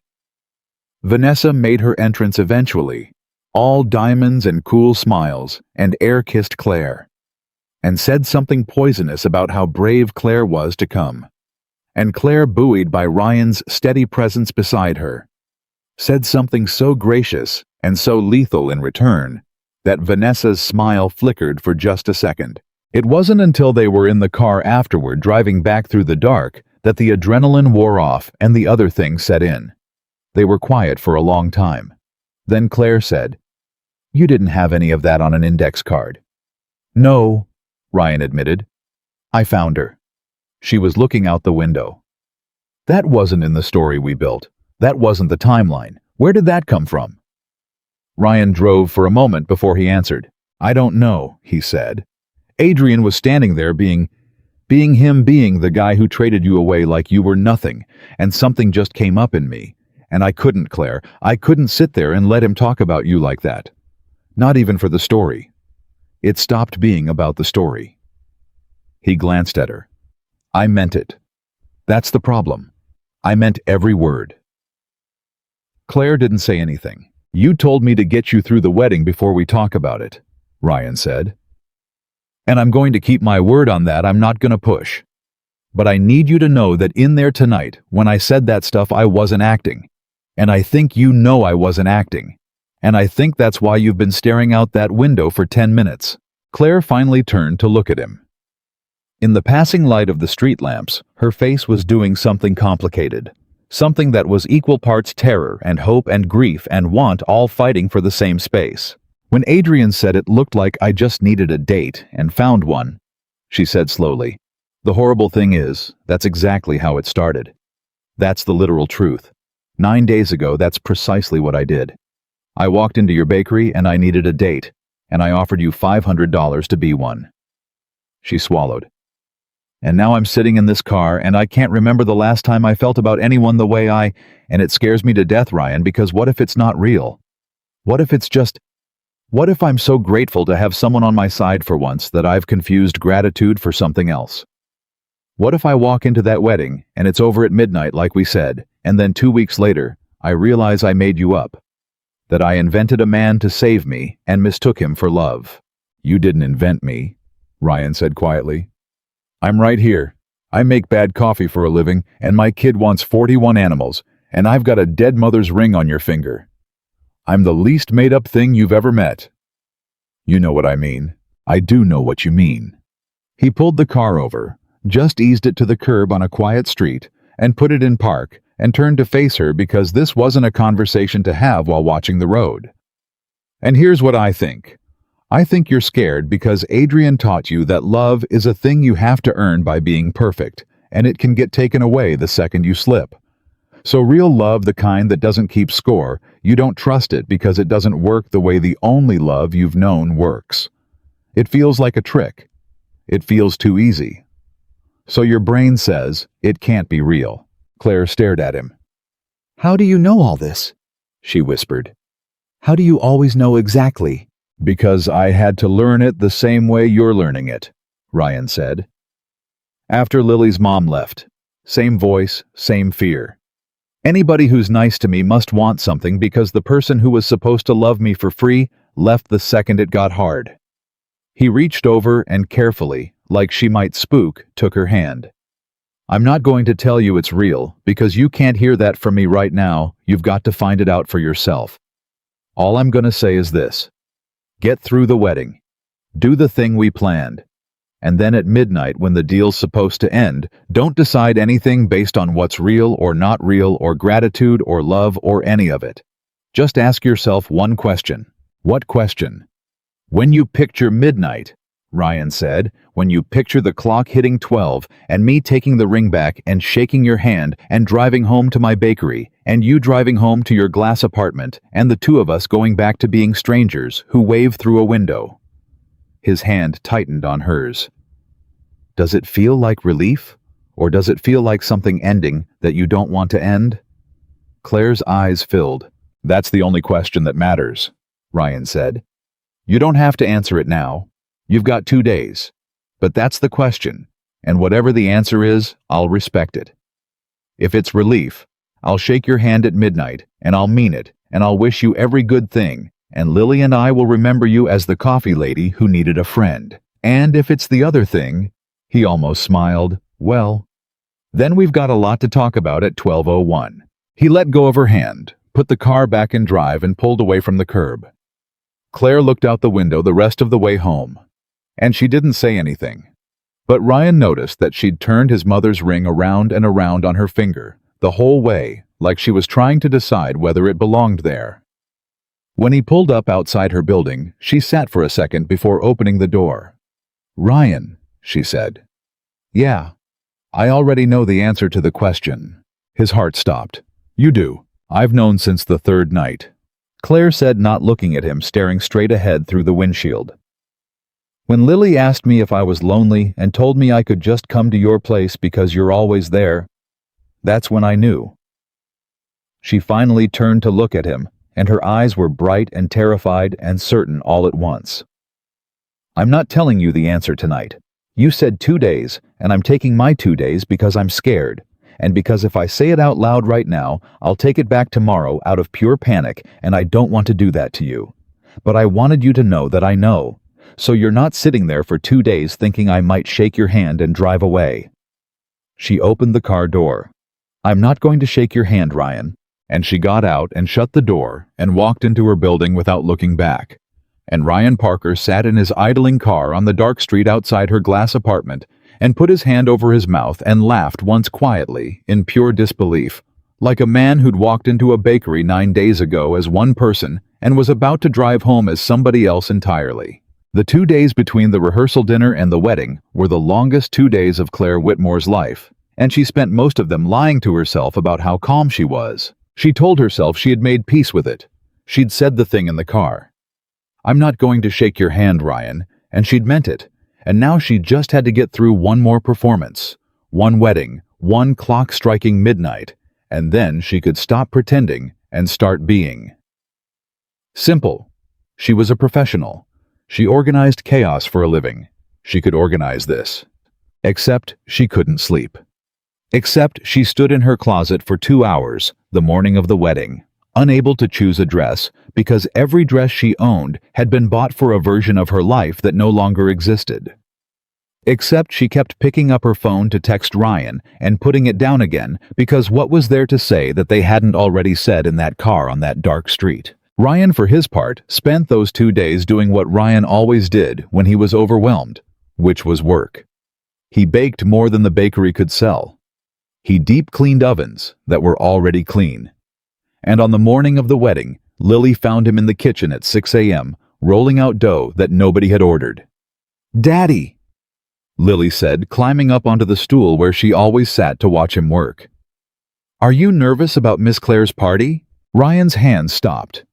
Vanessa made her entrance eventually, all diamonds and cool smiles, and air-kissed Claire, and said something poisonous about how brave Claire was to come. And Claire, buoyed by Ryan's steady presence beside her, said something so gracious and so lethal in return that Vanessa's smile flickered for just a second. It wasn't until they were in the car afterward driving back through the dark that the adrenaline wore off and the other things set in. They were quiet for a long time. Then Claire said, "You didn't have any of that on an index card." "No," Ryan admitted. "I found her. She was looking out the window." "That wasn't in the story we built. That wasn't the timeline. Where did that come from?" Ryan drove for a moment before he answered. "I don't know," he said. "Adrian was standing there being the guy who traded you away like you were nothing, and something just came up in me. And I couldn't, Claire. I couldn't sit there and let him talk about you like that. Not even for the story. It stopped being about the story." He glanced at her. I meant it. That's the problem. I meant every word. Claire didn't say anything. You told me to get you through the wedding before we talk about it, Ryan said. And I'm going to keep my word on that. I'm not going to push. But I need you to know that in there tonight, when I said that stuff, I wasn't acting. And I think you know I wasn't acting. And I think that's why you've been staring out that window for 10 minutes. Claire finally turned to look at him. In the passing light of the street lamps, her face was doing something complicated. Something that was equal parts terror and hope and grief and want all fighting for the same space. When Adrian said it looked like I just needed a date and found one, she said slowly, the horrible thing is, that's exactly how it started. That's the literal truth. 9 days ago, that's precisely what I did. I walked into your bakery and I needed a date, and I offered you $500 to be one. She swallowed. And now I'm sitting in this car and I can't remember the last time I felt about anyone the way and it scares me to death, Ryan, because what if it's not real? What if I'm so grateful to have someone on my side for once that I've confused gratitude for something else? What if I walk into that wedding and it's over at midnight like we said, and then 2 weeks later, I realize I made you up? That I invented a man to save me and mistook him for love. You didn't invent me, Ryan said quietly. I'm right here. I make bad coffee for a living, and my kid wants 41 animals, and I've got a dead mother's ring on your finger. I'm the least made-up thing you've ever met. You know what I mean. I do know what you mean. He pulled the car over, just eased it to the curb on a quiet street, and put it in park, and turned to face her because this wasn't a conversation to have while watching the road. And here's what I think. I think you're scared because Adrian taught you that love is a thing you have to earn by being perfect, and it can get taken away the second you slip. So real love, the kind that doesn't keep score, you don't trust it because it doesn't work the way the only love you've known works. It feels like a trick. It feels too easy. So your brain says, it can't be real. Claire stared at him. How do you know all this? She whispered. How do you always know exactly? Because I had to learn it the same way you're learning it, Ryan said. After Lily's mom left, same voice, same fear. Anybody who's nice to me must want something because the person who was supposed to love me for free left the second it got hard. He reached over and carefully, like she might spook, took her hand. I'm not going to tell you it's real because you can't hear that from me right now. You've got to find it out for yourself. All I'm going to say is this. Get through the wedding. Do the thing we planned. And then at midnight when the deal's supposed to end, don't decide anything based on what's real or not real or gratitude or love or any of it. Just ask yourself one question. What question? When you picture midnight, Ryan said, when you picture the clock hitting 12 and me taking the ring back and shaking your hand and driving home to my bakery and you driving home to your glass apartment and the two of us going back to being strangers who wave through a window. His hand tightened on hers. Does it feel like relief? Or does it feel like something ending that you don't want to end? Claire's eyes filled. That's the only question that matters, Ryan said. You don't have to answer it now. You've got 2 days. But that's the question, and whatever the answer is, I'll respect it. If it's relief, I'll shake your hand at midnight, and I'll mean it, and I'll wish you every good thing, and Lily and I will remember you as the coffee lady who needed a friend. And if it's the other thing, he almost smiled, well, then we've got a lot to talk about at 12:01. He let go of her hand, put the car back in drive, and pulled away from the curb. Claire looked out the window the rest of the way home. And she didn't say anything. But Ryan noticed that she'd turned his mother's ring around and around on her finger, the whole way, like she was trying to decide whether it belonged there. When he pulled up outside her building, she sat for a second before opening the door. Ryan, she said. Yeah. I already know the answer to the question. His heart stopped. You do. I've known since the third night. Claire said, not looking at him, staring straight ahead through the windshield. When Lily asked me if I was lonely and told me I could just come to your place because you're always there, that's when I knew. She finally turned to look at him, and her eyes were bright and terrified and certain all at once. I'm not telling you the answer tonight. You said 2 days, and I'm taking my 2 days because I'm scared. And because if I say it out loud right now, I'll take it back tomorrow out of pure panic, and I don't want to do that to you. But I wanted you to know that I know. So you're not sitting there for 2 days thinking I might shake your hand and drive away." She opened the car door. "I'm not going to shake your hand, Ryan." And she got out and shut the door and walked into her building without looking back. And Ryan Parker sat in his idling car on the dark street outside her glass apartment and put his hand over his mouth and laughed once quietly, in pure disbelief, like a man who'd walked into a bakery 9 days ago as one person and was about to drive home as somebody else entirely. The 2 days between the rehearsal dinner and the wedding were the longest 2 days of Claire Whitmore's life, and she spent most of them lying to herself about how calm she was. She told herself she had made peace with it. She'd said the thing in the car. "I'm not going to shake your hand, Ryan," and she'd meant it. And now she just had to get through one more performance, one wedding, one clock striking midnight, and then she could stop pretending and start being. Simple. She was a professional. She organized chaos for a living. She could organize this. Except she couldn't sleep. Except she stood in her closet for 2 hours, the morning of the wedding, unable to choose a dress because every dress she owned had been bought for a version of her life that no longer existed. Except she kept picking up her phone to text Ryan and putting it down again because what was there to say that they hadn't already said in that car on that dark street? Ryan, for his part, spent those 2 days doing what Ryan always did when he was overwhelmed, which was work. He baked more than the bakery could sell. He deep-cleaned ovens that were already clean. And on the morning of the wedding, Lily found him in the kitchen at 6 a.m., rolling out dough that nobody had ordered. "Daddy," Lily said, climbing up onto the stool where she always sat to watch him work. "Are you nervous about Miss Claire's party?" Ryan's hand stopped.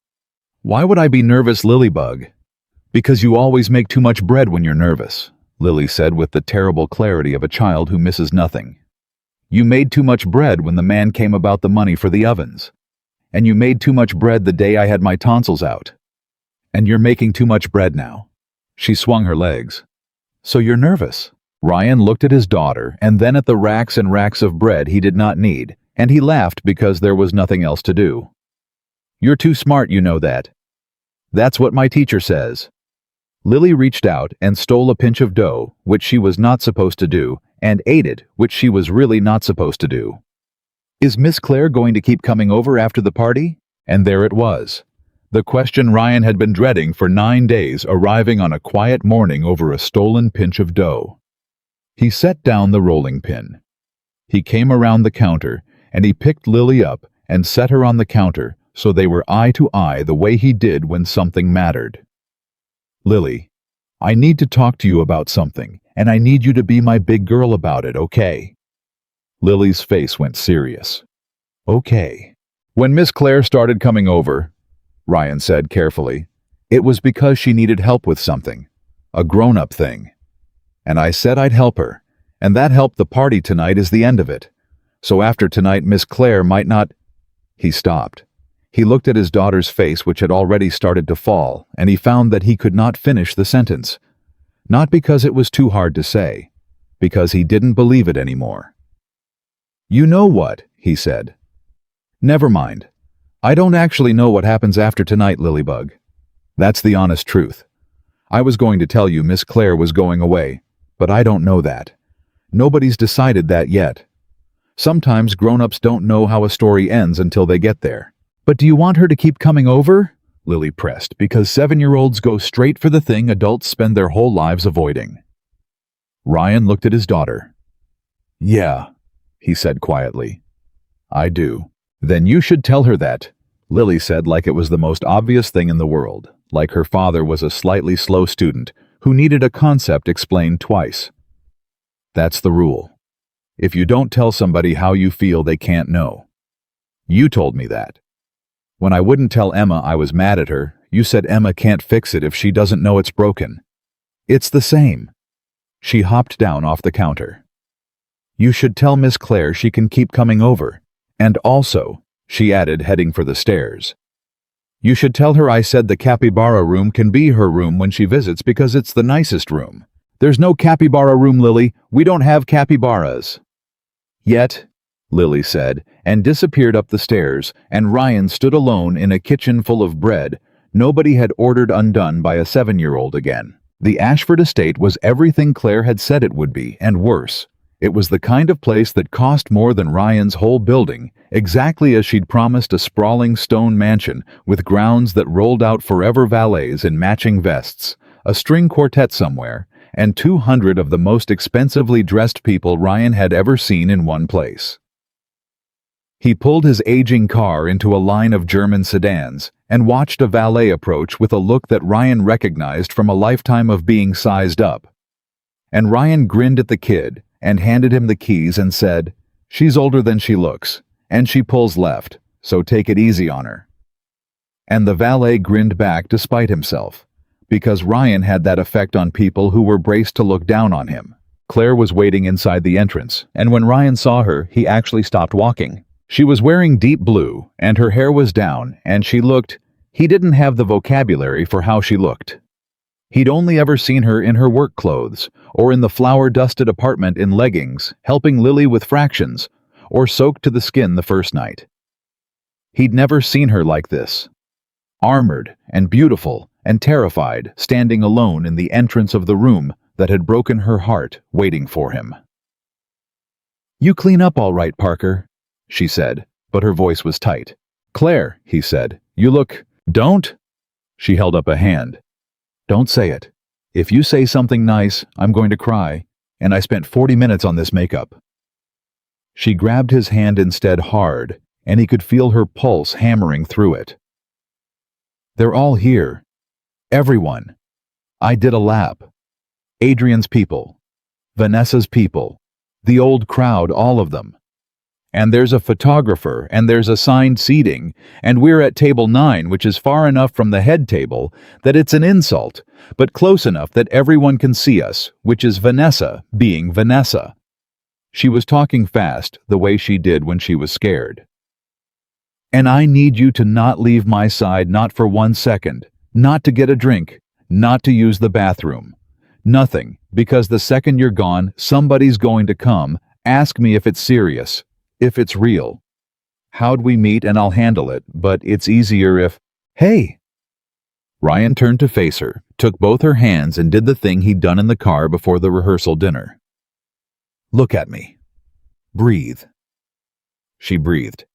"Why would I be nervous, Lilybug?" "Because you always make too much bread when you're nervous," Lily said with the terrible clarity of a child who misses nothing. "You made too much bread when the man came about the money for the ovens. And you made too much bread the day I had my tonsils out. And you're making too much bread now." She swung her legs. "So you're nervous?" Ryan looked at his daughter and then at the racks and racks of bread he did not need, and he laughed because there was nothing else to do. "You're too smart, you know that." "That's what my teacher says." Lily reached out and stole a pinch of dough, which she was not supposed to do, and ate it, which she was really not supposed to do. "Is Miss Claire going to keep coming over after the party?" And there it was. The question Ryan had been dreading for 9 days arriving on a quiet morning over a stolen pinch of dough. He set down the rolling pin. He came around the counter, and he picked Lily up and set her on the counter so they were eye to eye the way he did when something mattered. "Lily, I need to talk to you about something, and I need you to be my big girl about it, okay?" Lily's face went serious. "Okay." "When Miss Claire started coming over," Ryan said carefully, "it was because she needed help with something, a grown-up thing. And I said I'd help her, and that help the party tonight is the end of it. So after tonight Miss Claire might not—" He stopped. He looked at his daughter's face, which had already started to fall, and he found that he could not finish the sentence. Not because it was too hard to say, because he didn't believe it anymore. "You know what?" he said. "Never mind. I don't actually know what happens after tonight, Lilybug. That's the honest truth. I was going to tell you Miss Claire was going away, but I don't know that. Nobody's decided that yet. Sometimes grown-ups don't know how a story ends until they get there." "But do you want her to keep coming over?" Lily pressed, because 7-year-olds go straight for the thing adults spend their whole lives avoiding. Ryan looked at his daughter. "Yeah," he said quietly. "I do." "Then you should tell her that," Lily said like it was the most obvious thing in the world, like her father was a slightly slow student who needed a concept explained twice. "That's the rule. If you don't tell somebody how you feel, they can't know. You told me that. When I wouldn't tell Emma I was mad at her, you said Emma can't fix it if she doesn't know it's broken. It's the same." She hopped down off the counter. "You should tell Miss Claire she can keep coming over. And also," she added, heading for the stairs, "you should tell her I said the capybara room can be her room when she visits because it's the nicest room. "There's no capybara room, Lily. We don't have capybaras." "Yet," Lily said, and disappeared up the stairs, and Ryan stood alone in a kitchen full of bread nobody had ordered undone by a 7-year-old again. The Ashford estate was everything Claire had said it would be, and worse. It was the kind of place that cost more than Ryan's whole building, exactly as she'd promised a sprawling stone mansion with grounds that rolled out forever valets in matching vests, a string quartet somewhere, and 200 of the most expensively dressed people Ryan had ever seen in one place. He pulled his aging car into a line of German sedans and watched a valet approach with a look that Ryan recognized from a lifetime of being sized up. And Ryan grinned at the kid and handed him the keys and said, "She's older than she looks, and she pulls left, so take it easy on her." And the valet grinned back despite himself, because Ryan had that effect on people who were braced to look down on him. Claire was waiting inside the entrance, and when Ryan saw her, he actually stopped walking. She was wearing deep blue, and her hair was down, and he didn't have the vocabulary for how she looked. He'd only ever seen her in her work clothes, or in the flour-dusted apartment in leggings, helping Lily with fractions, or soaked to the skin the first night. He'd never seen her like this. Armored, and beautiful, and terrified, standing alone in the entrance of the room that had broken her heart, waiting for him. "You clean up all right, Parker," she said, but her voice was tight. "Claire," he said, "you look—" "Don't!" She held up a hand. "Don't say it. If you say something nice, I'm going to cry, and I spent 40 minutes on this makeup." She grabbed his hand instead hard, and he could feel her pulse hammering through it. "They're all here. Everyone. I did a lap. Adrian's people. Vanessa's people. The old crowd, all of them. And there's a photographer, and there's assigned seating, and we're at table 9, which is far enough from the head table that it's an insult, but close enough that everyone can see us, which is Vanessa being Vanessa." She was talking fast, the way she did when she was scared. "And I need you to not leave my side, not for 1 second, not to get a drink, not to use the bathroom. Nothing, because the second you're gone, somebody's going to come, ask me if it's serious. If it's real. How'd we meet, and I'll handle it, but it's easier if—" "Hey!" Ryan turned to face her, took both her hands, and did the thing he'd done in the car before the rehearsal dinner. "Look at me. Breathe." She breathed.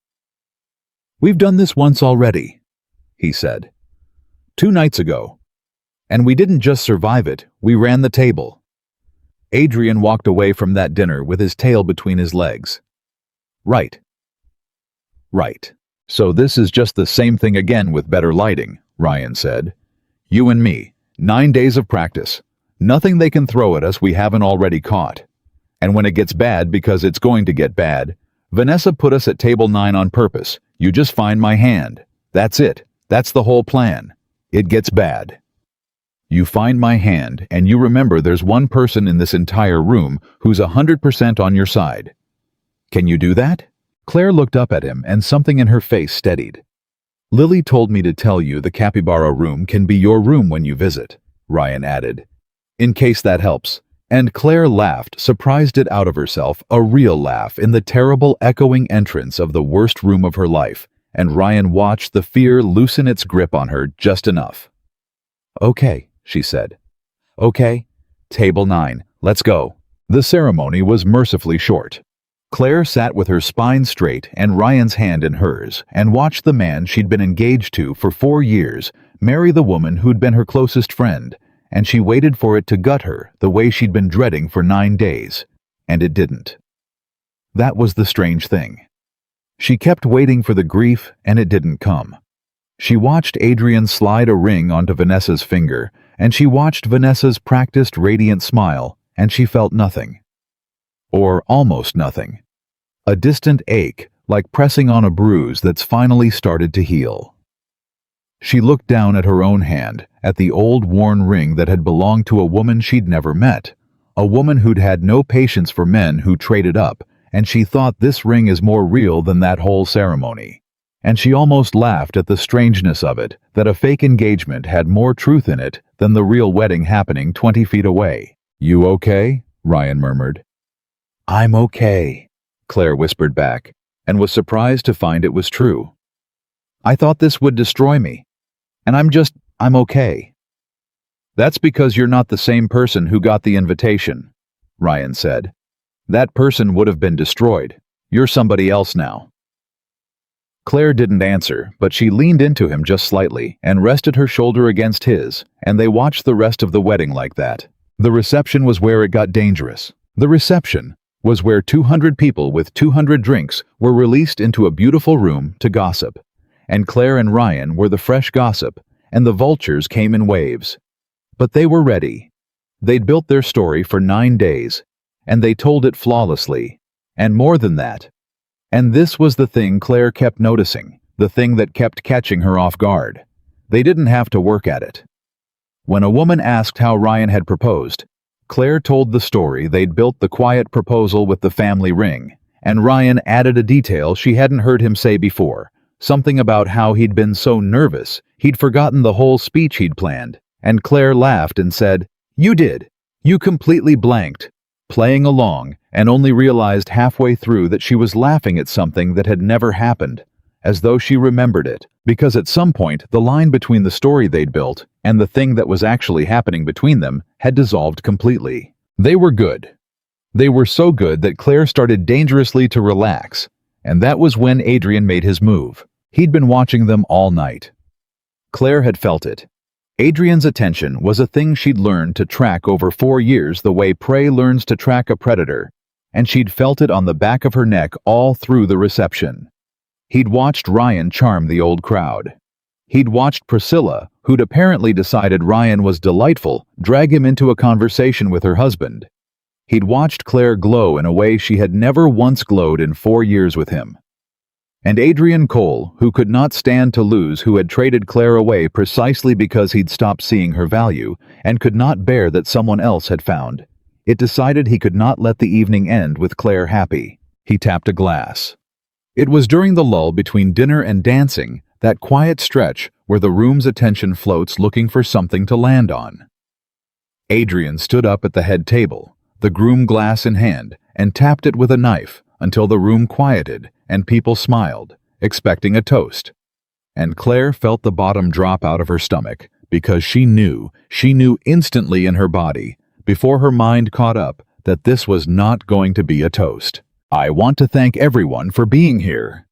"We've done this once already," he said. "2 nights ago. And we didn't just survive it, we ran the table. Adrian walked away from that dinner with his tail between his legs. Right. Right. So this is just the same thing again with better lighting," Ryan said. "You and me, 9 days of practice. Nothing they can throw at us we haven't already caught. And when it gets bad, because it's going to get bad, Vanessa put us at table 9 on purpose. You just find my hand. That's it. That's the whole plan. It gets bad. You find my hand, and you remember there's one person in this entire room who's 100% on your side. Can you do that?" Claire looked up at him, and something in her face steadied. "Lily told me to tell you the capybara room can be your room when you visit," Ryan added. "In case that helps." And Claire laughed, surprised it out of herself, a real laugh, in the terrible echoing entrance of the worst room of her life, and Ryan watched the fear loosen its grip on her just enough. "Okay," she said. "Okay, table 9, let's go." The ceremony was mercifully short. Claire sat with her spine straight and Ryan's hand in hers, and watched the man she'd been engaged to for 4 years marry the woman who'd been her closest friend, and she waited for it to gut her the way she'd been dreading for 9 days, and it didn't. That was the strange thing. She kept waiting for the grief, and it didn't come. She watched Adrian slide a ring onto Vanessa's finger, and she watched Vanessa's practiced radiant smile, and she felt nothing. Or almost nothing. A distant ache, like pressing on a bruise that's finally started to heal. She looked down at her own hand, at the old worn ring that had belonged to a woman she'd never met, a woman who'd had no patience for men who traded up, and she thought this ring is more real than that whole ceremony. And she almost laughed at the strangeness of it, that a fake engagement had more truth in it than the real wedding happening 20 feet away. "You okay?" Ryan murmured. "I'm okay," Claire whispered back, and was surprised to find it was true. "I thought this would destroy me, and I'm okay." "That's because you're not the same person who got the invitation," Ryan said. "That person would have been destroyed. You're somebody else now." Claire didn't answer, but she leaned into him just slightly and rested her shoulder against his, and they watched the rest of the wedding like that. The reception was where it got dangerous. The reception was where 200 people with 200 drinks were released into a beautiful room to gossip, and Claire and Ryan were the fresh gossip, and the vultures came in waves. But they were ready. They'd built their story for 9 days, and they told it flawlessly, and more than that. And this was the thing Claire kept noticing, the thing that kept catching her off guard. They didn't have to work at it. When a woman asked how Ryan had proposed, Claire told the story they'd built the quiet proposal with the family ring, and Ryan added a detail she hadn't heard him say before, something about how he'd been so nervous he'd forgotten the whole speech he'd planned, and Claire laughed and said, "You did. You completely blanked," playing along, and only realized halfway through that she was laughing at something that had never happened, as though she remembered it, because at some point the line between the story they'd built and the thing that was actually happening between them had dissolved completely. They were good. They were so good that Claire started dangerously to relax, and that was when Adrian made his move. He'd been watching them all night. Claire had felt it. Adrian's attention was a thing she'd learned to track over 4 years the way prey learns to track a predator, and she'd felt it on the back of her neck all through the reception. He'd watched Ryan charm the old crowd. He'd watched Priscilla, who'd apparently decided Ryan was delightful, drag him into a conversation with her husband. He'd watched Claire glow in a way she had never once glowed in 4 years with him. And Adrian Cole, who could not stand to lose, who had traded Claire away precisely because he'd stopped seeing her value and could not bear that someone else had found. It decided he could not let the evening end with Claire happy. He tapped a glass. It was during the lull between dinner and dancing, that quiet stretch where the room's attention floats looking for something to land on. Adrian stood up at the head table, the groom glass in hand, and tapped it with a knife until the room quieted and people smiled, expecting a toast. And Claire felt the bottom drop out of her stomach because she knew instantly in her body, before her mind caught up, that this was not going to be a toast. "I want to thank everyone for being here."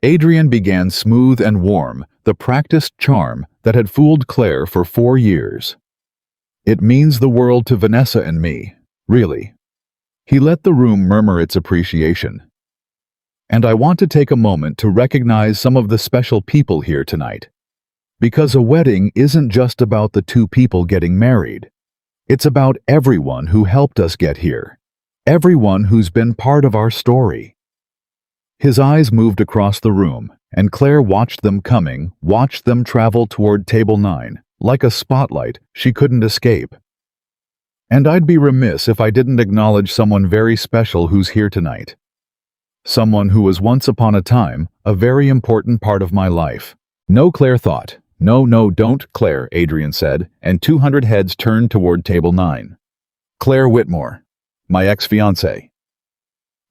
Adrian began smooth and warm, the practiced charm that had fooled Claire for 4 years. "It means the world to Vanessa and me, really." He let the room murmur its appreciation. "And I want to take a moment to recognize some of the special people here tonight. Because a wedding isn't just about the 2 people getting married. It's about everyone who helped us get here. Everyone who's been part of our story." His eyes moved across the room, and Claire watched them coming, watched them travel toward table 9, like a spotlight she couldn't escape. "And I'd be remiss if I didn't acknowledge someone very special who's here tonight. Someone who was once upon a time a very important part of my life." "No," Claire thought. "No, don't, Claire," Adrian said, and 200 heads turned toward table 9. "Claire Whitmore. My ex-fiancé."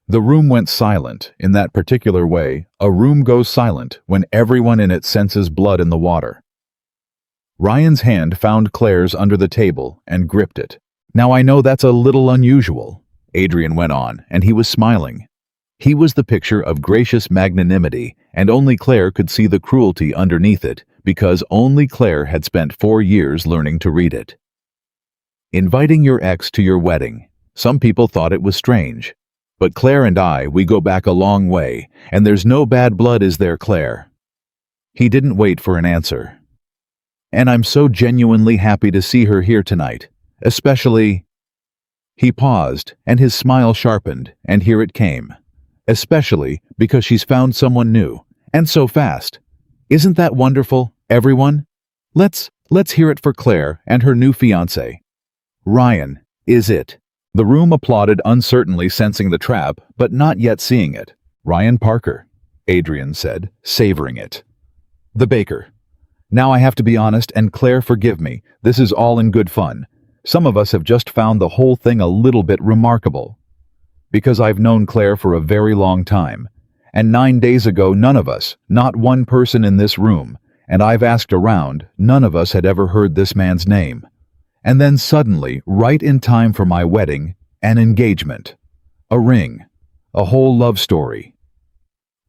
The room went silent in that particular way a room goes silent when everyone in it senses blood in the water. Ryan's hand found Claire's under the table and gripped it. "Now I know that's a little unusual," Adrian went on, and he was smiling. He was the picture of gracious magnanimity, and only Claire could see the cruelty underneath it, because only Claire had spent 4 years learning to read it. "Inviting your ex to your wedding. Some people thought it was strange. But Claire and we go back a long way, and there's no bad blood, is there, Claire?" He didn't wait for an answer. "And I'm so genuinely happy to see her here tonight, especially—" He paused, and his smile sharpened, and here it came. "Especially because she's found someone new, and so fast. Isn't that wonderful, everyone? Let's hear it for Claire and her new fiancé. Ryan, is it?" The room applauded, uncertainly sensing the trap, but not yet seeing it. "Ryan Parker," Adrian said, savoring it. "The baker. Now I have to be honest, and Claire, forgive me, this is all in good fun. Some of us have just found the whole thing a little bit remarkable. Because I've known Claire for a very long time, and 9 days ago none of us, not one person in this room, and I've asked around, none of us had ever heard this man's name. And then suddenly, right in time for my wedding, an engagement. A ring. A whole love story.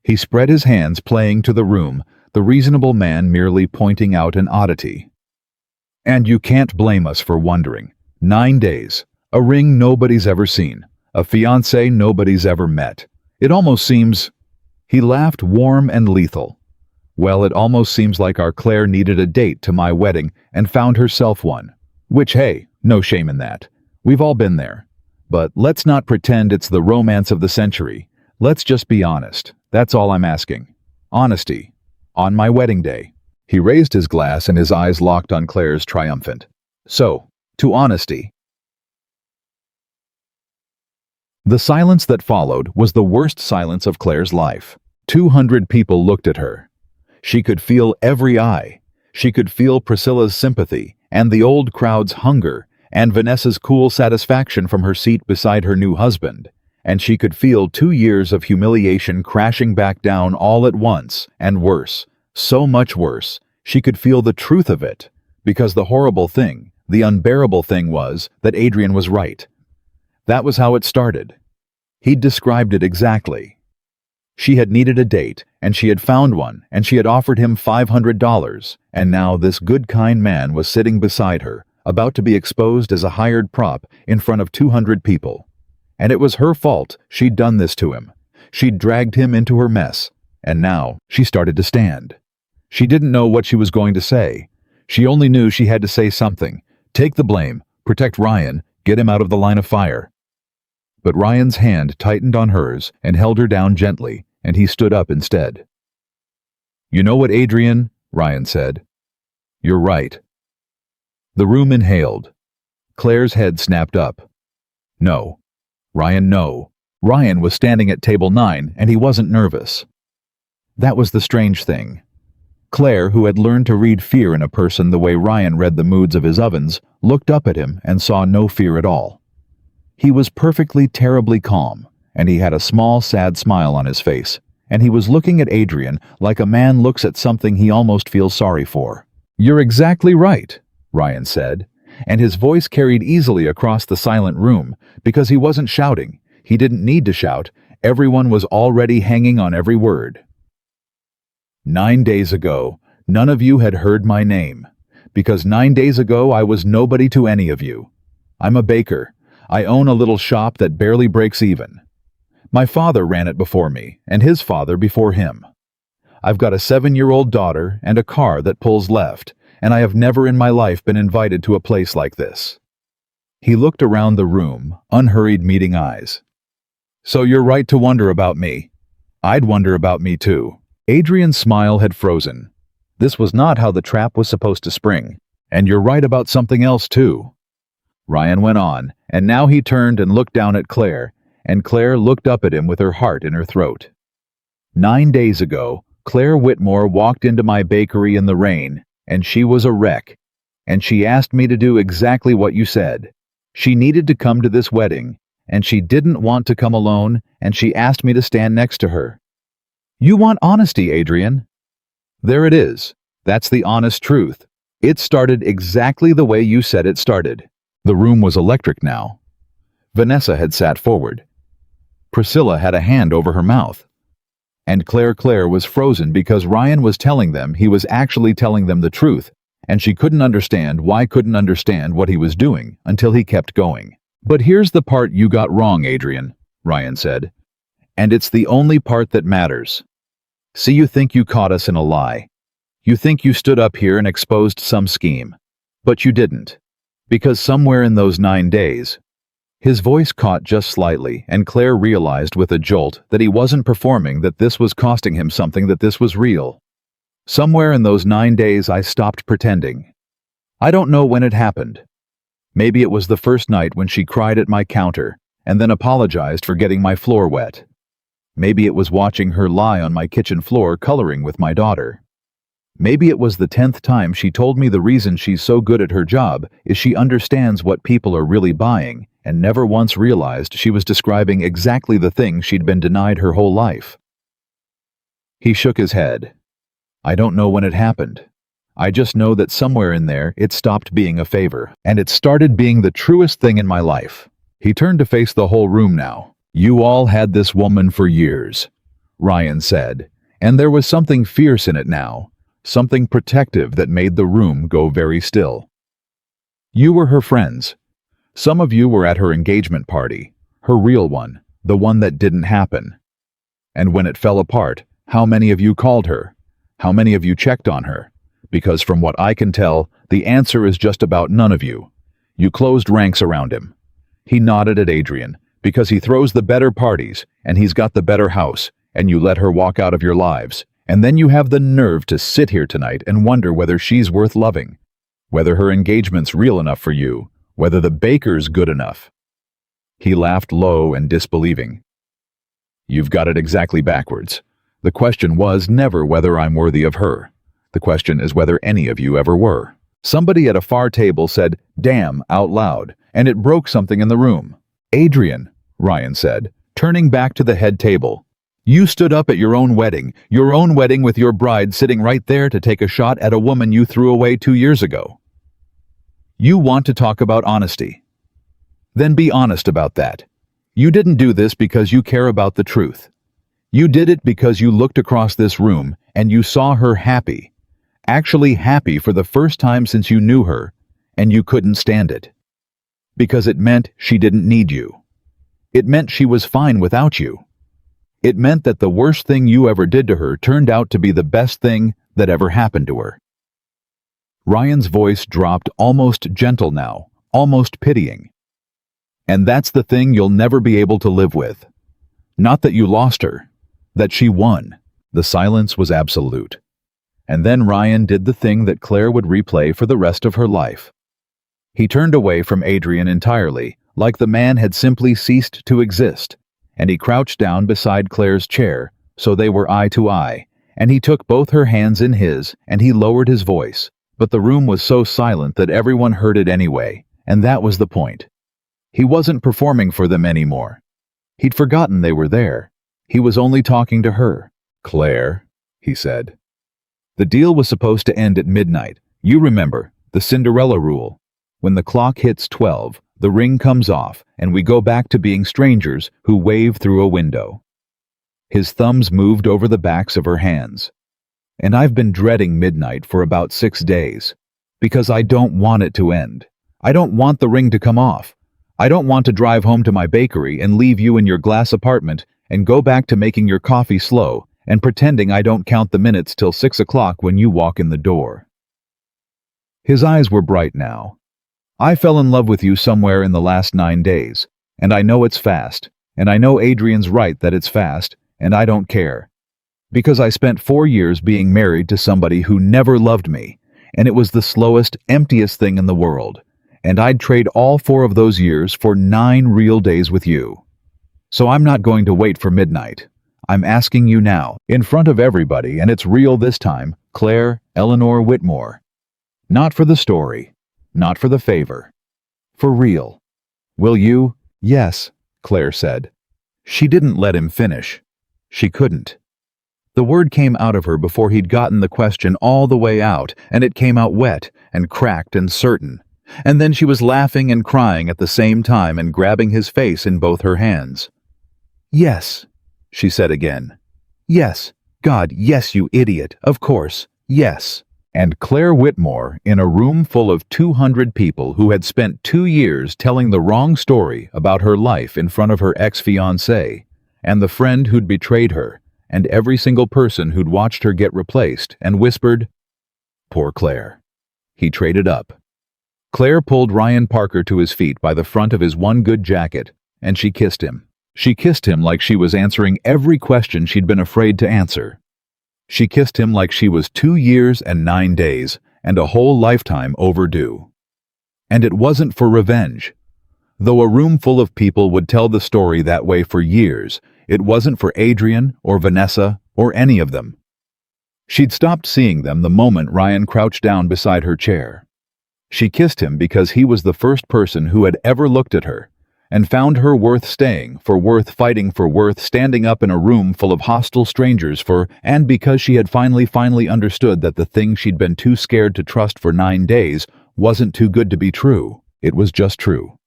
He spread his hands, playing to the room, the reasonable man merely pointing out an oddity. And you can't blame us for wondering. 9 days. A ring nobody's ever seen. A fiancé nobody's ever met. It almost seems... He laughed, warm and lethal. Well, it almost seems like our Claire needed a date to my wedding and found herself one. Which, hey, no shame in that. We've all been there. But let's not pretend it's the romance of the century. Let's just be honest. That's all I'm asking. Honesty. On my wedding day. He raised his glass and his eyes locked on Claire's, triumphant. So, to honesty. The silence that followed was the worst silence of Claire's life. 200 people looked at her. She could feel every eye. She could feel Priscilla's sympathy and the old crowd's hunger and Vanessa's cool satisfaction from her seat beside her new husband. And she could feel 2 years of humiliation crashing back down all at once, and worse, so much worse, she could feel the truth of it, because the horrible thing, the unbearable thing was that Adrian was right. That was how it started. He'd described it exactly. She had needed a date, and she had found one, and she had offered him $500, and now this good, kind man was sitting beside her, about to be exposed as a hired prop in front of 200 people. And it was her fault she'd done this to him. She'd dragged him into her mess, and now she started to stand. She didn't know what she was going to say. She only knew she had to say something. Take the blame, protect Ryan, get him out of the line of fire. But Ryan's hand tightened on hers and held her down gently, and he stood up instead. You know what, Adrian? Ryan said. You're right. The room inhaled. Claire's head snapped up. No. Ryan, no. Ryan was standing at table 9, and he wasn't nervous. That was the strange thing. Claire, who had learned to read fear in a person the way Ryan read the moods of his ovens, looked up at him and saw no fear at all. He was perfectly, terribly calm, and he had a small, sad smile on his face, and he was looking at Adrian like a man looks at something he almost feels sorry for. You're exactly right, Ryan said, and his voice carried easily across the silent room because he wasn't shouting. He didn't need to shout. Everyone was already hanging on every word. 9 days ago, none of you had heard my name, because 9 days ago I was nobody to any of you. I'm a baker. I own a little shop that barely breaks even. My father ran it before me, and his father before him. I've got a 7-year-old daughter and a car that pulls left, and I have never in my life been invited to a place like this. He looked around the room, unhurried, meeting eyes. So you're right to wonder about me. I'd wonder about me too. Adrian's smile had frozen. This was not how the trap was supposed to spring. And you're right about something else too. Ryan went on, and now he turned and looked down at Claire, and Claire looked up at him with her heart in her throat. 9 days ago, Claire Whitmore walked into my bakery in the rain, and she was a wreck. And she asked me to do exactly what you said. She needed to come to this wedding, and she didn't want to come alone, and she asked me to stand next to her. You want honesty, Adrian? There it is. That's the honest truth. It started exactly the way you said it started. The room was electric now. Vanessa had sat forward. Priscilla had a hand over her mouth. And Claire was frozen because Ryan was telling them he was actually telling them the truth, and she couldn't understand what he was doing until he kept going. But here's the part you got wrong, Adrian, Ryan said. And it's the only part that matters. See, you think you caught us in a lie. You think you stood up here and exposed some scheme. But you didn't. Because somewhere in those 9 days, his voice caught just slightly, and Claire realized with a jolt that he wasn't performing, that this was costing him something, that this was real. Somewhere in those 9 days I stopped pretending. I don't know when it happened. Maybe it was the first night when she cried at my counter, and then apologized for getting my floor wet. Maybe it was watching her lie on my kitchen floor coloring with my daughter. Maybe it was the 10th time she told me the reason she's so good at her job is she understands what people are really buying and never once realized she was describing exactly the thing she'd been denied her whole life. He shook his head. I don't know when it happened. I just know that somewhere in there it stopped being a favor, and it started being the truest thing in my life. He turned to face the whole room now. You all had this woman for years, Ryan said, and there was something fierce in it now, something protective that made the room go very still. You were her friends. Some of you were at her engagement party, her real one, the one that didn't happen. And when it fell apart, how many of you called her? How many of you checked on her? Because from what I can tell, the answer is just about none of you. You closed ranks around him. He nodded at Adrian, because he throws the better parties, and he's got the better house, and you let her walk out of your lives. And then you have the nerve to sit here tonight and wonder whether she's worth loving, whether her engagement's real enough for you, whether the baker's good enough. He laughed low and disbelieving. You've got it exactly backwards. The question was never whether I'm worthy of her. The question is whether any of you ever were. Somebody at a far table said, "Damn," out loud, and it broke something in the room. Adrian, Ryan said, turning back to the head table. You stood up at your own wedding with your bride sitting right there to take a shot at a woman you threw away 2 years ago. You want to talk about honesty. Then be honest about that. You didn't do this because you care about the truth. You did it because you looked across this room and you saw her happy, actually happy for the first time since you knew her, and you couldn't stand it. Because it meant she didn't need you. It meant she was fine without you. It meant that the worst thing you ever did to her turned out to be the best thing that ever happened to her. Ryan's voice dropped almost gentle now, almost pitying. And that's the thing you'll never be able to live with. Not that you lost her, that she won. The silence was absolute. And then Ryan did the thing that Claire would replay for the rest of her life. He turned away from Adrian entirely, like the man had simply ceased to exist, and he crouched down beside Claire's chair, so they were eye to eye, and he took both her hands in his, and he lowered his voice, but the room was so silent that everyone heard it anyway, and that was the point. He wasn't performing for them anymore. He'd forgotten they were there. He was only talking to her. Claire, he said. The deal was supposed to end at midnight. You remember, the Cinderella rule. When the clock hits 12, the ring comes off, and we go back to being strangers who wave through a window. His thumbs moved over the backs of her hands. And I've been dreading midnight for about 6 days, because I don't want it to end. I don't want the ring to come off. I don't want to drive home to my bakery and leave you in your glass apartment and go back to making your coffee slow and pretending I don't count the minutes till 6 o'clock when you walk in the door. His eyes were bright now. I fell in love with you somewhere in the last 9 days, and I know it's fast, and I know Adrian's right that it's fast, and I don't care. Because I spent 4 years being married to somebody who never loved me, and it was the slowest, emptiest thing in the world, and I'd trade all 4 of those years for 9 real days with you. So I'm not going to wait for midnight. I'm asking you now, in front of everybody, and it's real this time, Claire Eleanor Whitmore. Not for the story. Not for the favor. For real. Will you? Yes, Claire said. She didn't let him finish. She couldn't. The word came out of her before he'd gotten the question all the way out, and it came out wet and cracked and certain. And then she was laughing and crying at the same time and grabbing his face in both her hands. Yes, she said again. Yes, God, yes, you idiot, of course, yes. And Claire Whitmore, in a room full of 200 people who had spent 2 years telling the wrong story about her life in front of her ex-fiancé, and the friend who'd betrayed her, and every single person who'd watched her get replaced, and whispered, "Poor Claire." He traded up. Claire pulled Ryan Parker to his feet by the front of his one good jacket, and she kissed him. She kissed him like she was answering every question she'd been afraid to answer. She kissed him like she was 2 years and 9 days, and a whole lifetime overdue. And it wasn't for revenge. Though a room full of people would tell the story that way for years, it wasn't for Adrian or Vanessa or any of them. She'd stopped seeing them the moment Ryan crouched down beside her chair. She kissed him because he was the first person who had ever looked at her, and found her worth staying for, worth fighting for, worth standing up in a room full of hostile strangers for, and because she had finally understood that the thing she'd been too scared to trust for 9 days wasn't too good to be true. It was just true.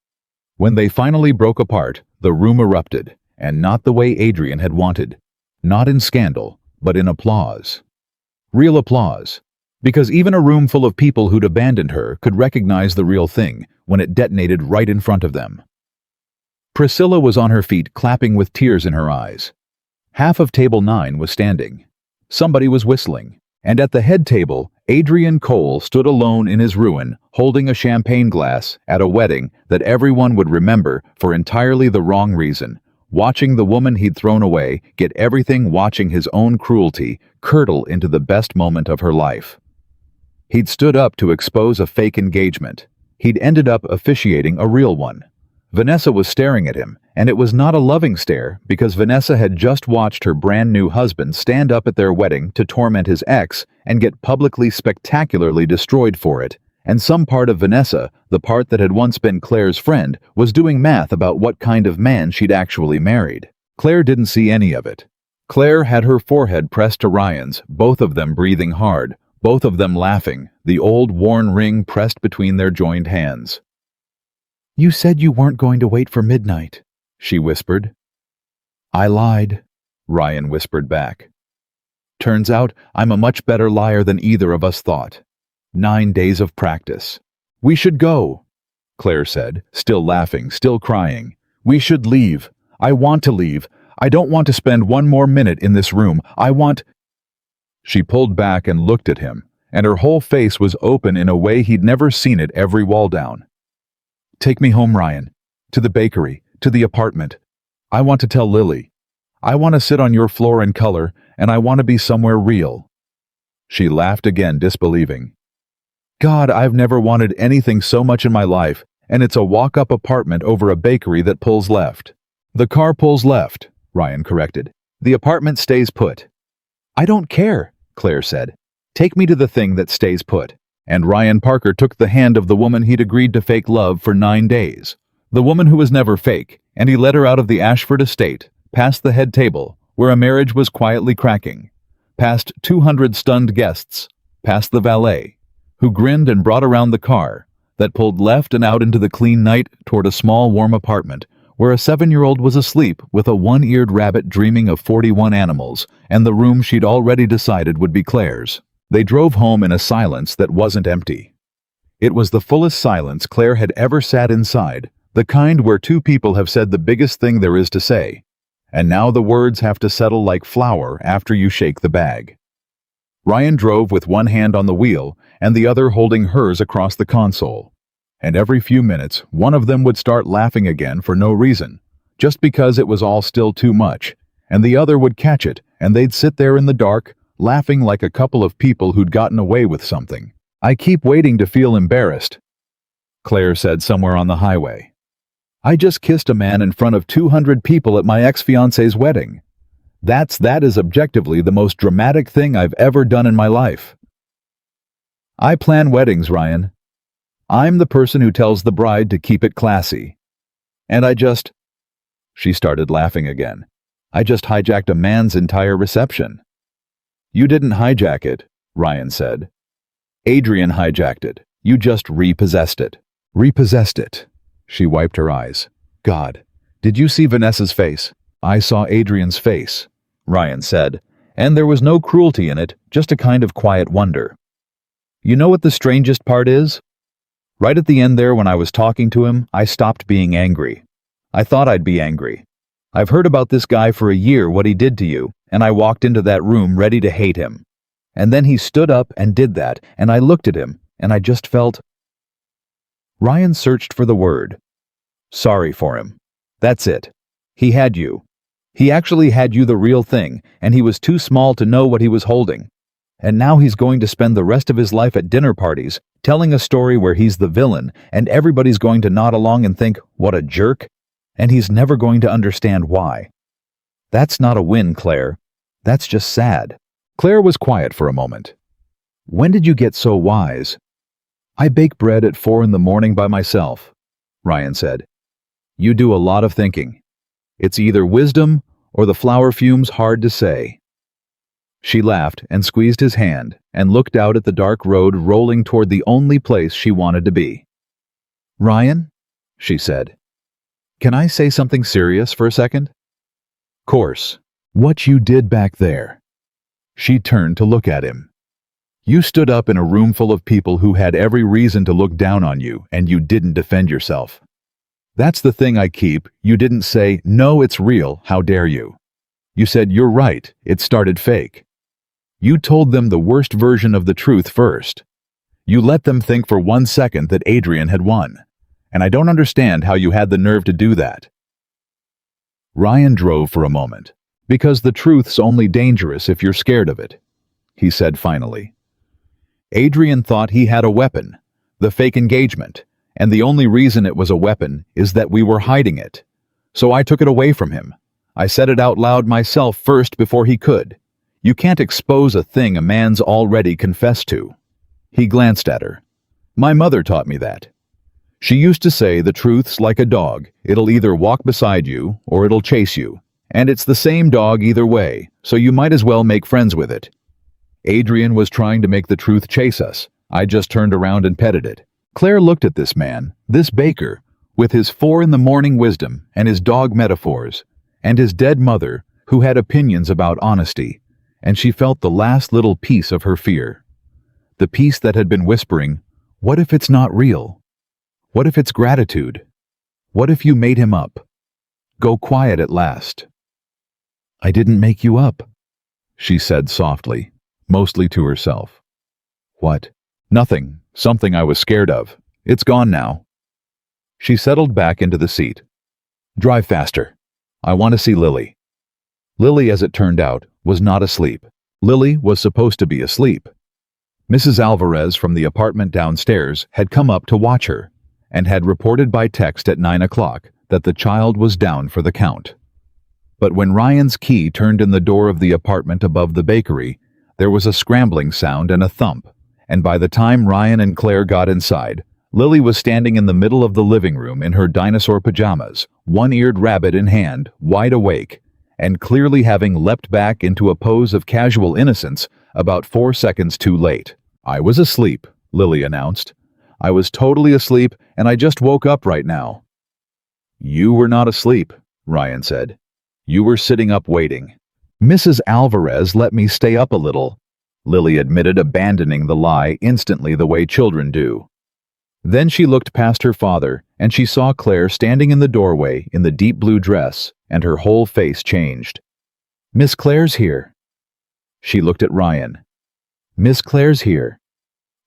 When they finally broke apart, the room erupted, and not the way Adrian had wanted. Not in scandal, but in applause. Real applause. Because even a room full of people who'd abandoned her could recognize the real thing when it detonated right in front of them. Priscilla was on her feet, clapping with tears in her eyes. Half of table 9 was standing. Somebody was whistling. And at the head table, Adrian Cole stood alone in his ruin, holding a champagne glass at a wedding that everyone would remember for entirely the wrong reason, watching the woman he'd thrown away get everything, watching his own cruelty curdle into the best moment of her life. He'd stood up to expose a fake engagement. He'd ended up officiating a real one. Vanessa was staring at him, and it was not a loving stare because Vanessa had just watched her brand new husband stand up at their wedding to torment his ex and get publicly spectacularly destroyed for it, and some part of Vanessa, the part that had once been Claire's friend, was doing math about what kind of man she'd actually married. Claire didn't see any of it. Claire had her forehead pressed to Ryan's, both of them breathing hard, both of them laughing, the old worn ring pressed between their joined hands. "You said you weren't going to wait for midnight," she whispered. "I lied," Ryan whispered back. "Turns out I'm a much better liar than either of us thought. 9 days of practice." "We should go," Claire said, still laughing, still crying. "We should leave. I want to leave. I don't want to spend 1 more minute in this room. I want—" She pulled back and looked at him, and her whole face was open in a way he'd never seen it, every wall down. "Take me home, Ryan. To the bakery, to the apartment. I want to tell Lily. I want to sit on your floor and color, and I want to be somewhere real." She laughed again, disbelieving. "God, I've never wanted anything so much in my life, and it's a walk-up apartment over a bakery that pulls left." "The car pulls left," Ryan corrected. "The apartment stays put." "I don't care," Claire said. "Take me to the thing that stays put." And Ryan Parker took the hand of the woman he'd agreed to fake love for 9 days. The woman who was never fake, and he led her out of the Ashford estate, past the head table, where a marriage was quietly cracking, past 200 stunned guests, past the valet, who grinned and brought around the car, that pulled left and out into the clean night toward a small warm apartment, where a 7-year-old was asleep with a one-eared rabbit dreaming of 41 animals, and the room she'd already decided would be Claire's. They drove home in a silence that wasn't empty. It was the fullest silence Claire had ever sat inside, the kind where 2 people have said the biggest thing there is to say, and now the words have to settle like flour after you shake the bag. Ryan drove with one hand on the wheel and the other holding hers across the console, and every few minutes one of them would start laughing again for no reason, just because it was all still too much, and the other would catch it, and they'd sit there in the dark, laughing like a couple of people who'd gotten away with something. "I keep waiting to feel embarrassed," Claire said somewhere on the highway. "I just kissed a man in front of 200 people at my ex-fiancé's wedding. That is objectively the most dramatic thing I've ever done in my life. I plan weddings, Ryan. I'm the person who tells the bride to keep it classy. And She started laughing again. "I just hijacked a man's entire reception." "You didn't hijack it," Ryan said. "Adrian hijacked it. You just repossessed it." "Repossessed it." She wiped her eyes. "God, did you see Vanessa's face?" "I saw Adrian's face," Ryan said, and there was no cruelty in it, just a kind of quiet wonder. "You know what the strangest part is? Right at the end there when I was talking to him, I stopped being angry. I thought I'd be angry. I've heard about this guy for a year, what he did to you, and I walked into that room ready to hate him. And then he stood up and did that, and I looked at him, and I just felt—" Ryan searched for the word. "Sorry for him. That's it. He had you. He actually had you, the real thing, and he was too small to know what he was holding. And now he's going to spend the rest of his life at dinner parties, telling a story where he's the villain, and everybody's going to nod along and think, what a jerk, and he's never going to understand why. That's not a win, Claire. That's just sad. Claire was quiet for a moment. When did you get so wise? I bake bread at 4 in the morning by myself, Ryan said. You do a lot of thinking. It's either wisdom or the flower fumes, hard to say. She laughed and squeezed his hand and looked out at the dark road rolling toward the only place she wanted to be. Ryan, she said, can I say something serious for a second? Course. What you did back there. She turned to look at him. You stood up in a room full of people who had every reason to look down on you, and you didn't defend yourself. That's the thing I keep. You didn't say, no, it's real, how dare you. You said, you're right, it started fake. You told them the worst version of the truth first. You let them think for 1 second that Adrian had won. And I don't understand how you had the nerve to do that. Ryan drove for a moment. Because the truth's only dangerous if you're scared of it, he said finally. Adrian thought he had a weapon, the fake engagement, and the only reason it was a weapon is that we were hiding it. So I took it away from him. I said it out loud myself first before he could. You can't expose a thing a man's already confessed to. He glanced at her. My mother taught me that. She used to say the truth's like a dog. It'll either walk beside you or it'll chase you. And it's the same dog either way, so you might as well make friends with it. Adrian was trying to make the truth chase us. I just turned around and petted it. Claire looked at this man, this baker, with his 4 in the morning wisdom and his dog metaphors, and his dead mother, who had opinions about honesty, and she felt the last little piece of her fear. The piece that had been whispering, what if it's not real? What if it's gratitude? What if you made him up? Go quiet at last. I didn't make you up, she said softly, mostly to herself. What? Nothing. Something I was scared of. It's gone now. She settled back into the seat. Drive faster. I want to see Lily. Lily, as it turned out, was not asleep. Lily was supposed to be asleep. Mrs. Alvarez from the apartment downstairs had come up to watch her and had reported by text at 9 o'clock that the child was down for the count. But when Ryan's key turned in the door of the apartment above the bakery, there was a scrambling sound and a thump, and by the time Ryan and Claire got inside, Lily was standing in the middle of the living room in her dinosaur pajamas, one-eared rabbit in hand, wide awake, and clearly having leapt back into a pose of casual innocence about 4 seconds too late. I was asleep, Lily announced. I was totally asleep, and I just woke up right now. You were not asleep, Ryan said. You were sitting up waiting. Mrs. Alvarez let me stay up a little, Lily admitted, abandoning the lie instantly the way children do. Then she looked past her father, and she saw Claire standing in the doorway in the deep blue dress, and her whole face changed. Miss Claire's here. She looked at Ryan. Miss Claire's here.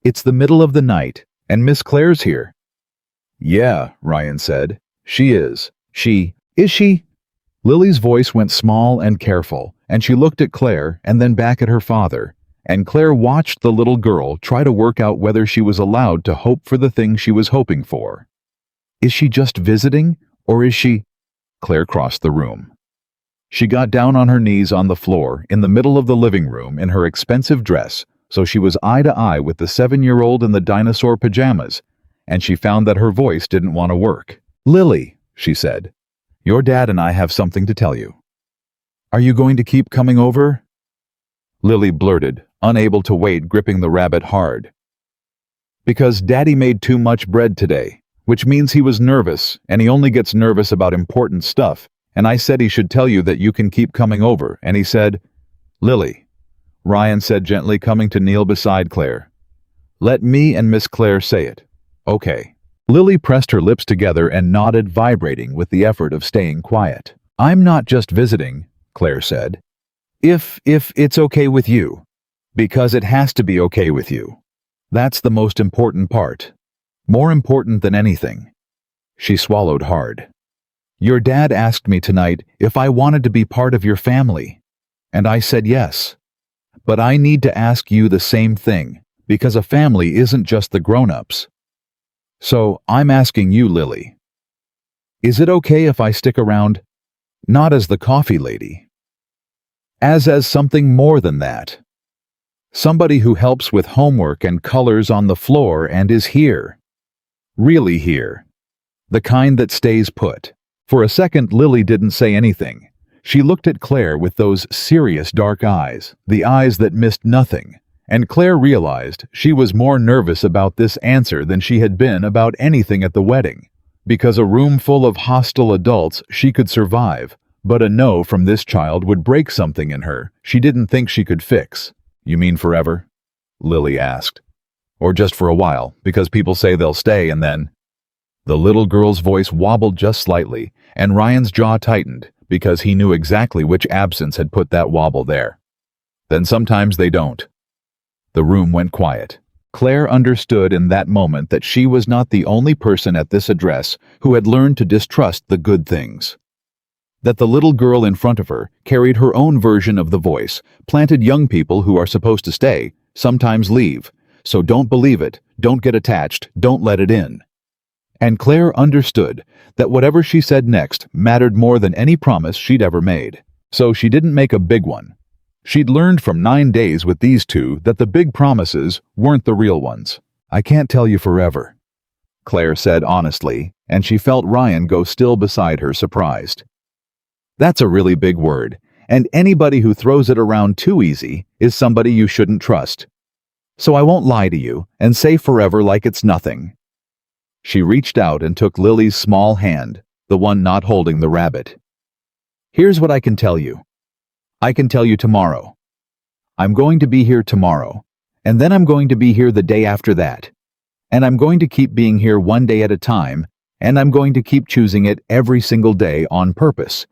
It's the middle of the night, and Miss Claire's here. Yeah, Ryan said. She is. Is she? Lily's voice went small and careful, and she looked at Claire and then back at her father, and Claire watched the little girl try to work out whether she was allowed to hope for the thing she was hoping for. Is she just visiting, or is she... Claire crossed the room. She got down on her knees on the floor in the middle of the living room in her expensive dress, so she was eye to eye with the 7-year-old in the dinosaur pajamas, and she found that her voice didn't want to work. Lily, she said, your dad and I have something to tell you. Are you going to keep coming over? Lily blurted, unable to wait, gripping the rabbit hard. Because Daddy made too much bread today, which means he was nervous, and he only gets nervous about important stuff, and I said he should tell you that you can keep coming over, and he said, Lily, Ryan said gently, coming to kneel beside Claire. Let me and Miss Claire say it. Okay. Lily pressed her lips together and nodded, vibrating with the effort of staying quiet. I'm not just visiting, Claire said. If it's okay with you. Because it has to be okay with you. That's the most important part. More important than anything. She swallowed hard. Your dad asked me tonight if I wanted to be part of your family. And I said yes. But I need to ask you the same thing, because a family isn't just the grown-ups. So, I'm asking you, Lily. Is it okay if I stick around, not as the coffee lady, as something more than that? Somebody who helps with homework and colors on the floor and is here. Really here. The kind that stays put. For a second, Lily didn't say anything. She looked at Claire with those serious dark eyes, the eyes that missed nothing, and Claire realized she was more nervous about this answer than she had been about anything at the wedding. Because a room full of hostile adults she could survive, but a no from this child would break something in her she didn't think she could fix. "You mean forever?" Lily asked. "Or just for a while, because people say they'll stay and then—" The little girl's voice wobbled just slightly, and Ryan's jaw tightened, because he knew exactly which absence had put that wobble there. "Then sometimes they don't." The room went quiet. Claire understood in that moment that she was not the only person at this address who had learned to distrust the good things. That the little girl in front of her carried her own version of the voice, planted young people who are supposed to stay, sometimes leave, so don't believe it, don't get attached, don't let it in. And Claire understood that whatever she said next mattered more than any promise she'd ever made. So she didn't make a big one. She'd learned from 9 days with these two that the big promises weren't the real ones. "I can't tell you forever," Claire said honestly, and she felt Ryan go still beside her, surprised. That's a really big word, and anybody who throws it around too easy is somebody you shouldn't trust. So I won't lie to you and say forever like it's nothing. She reached out and took Lily's small hand, the one not holding the rabbit. "Here's what I can tell you. I can tell you tomorrow. I'm going to be here tomorrow, and then I'm going to be here the day after that. And I'm going to keep being here one day at a time, and I'm going to keep choosing it every single day on purpose.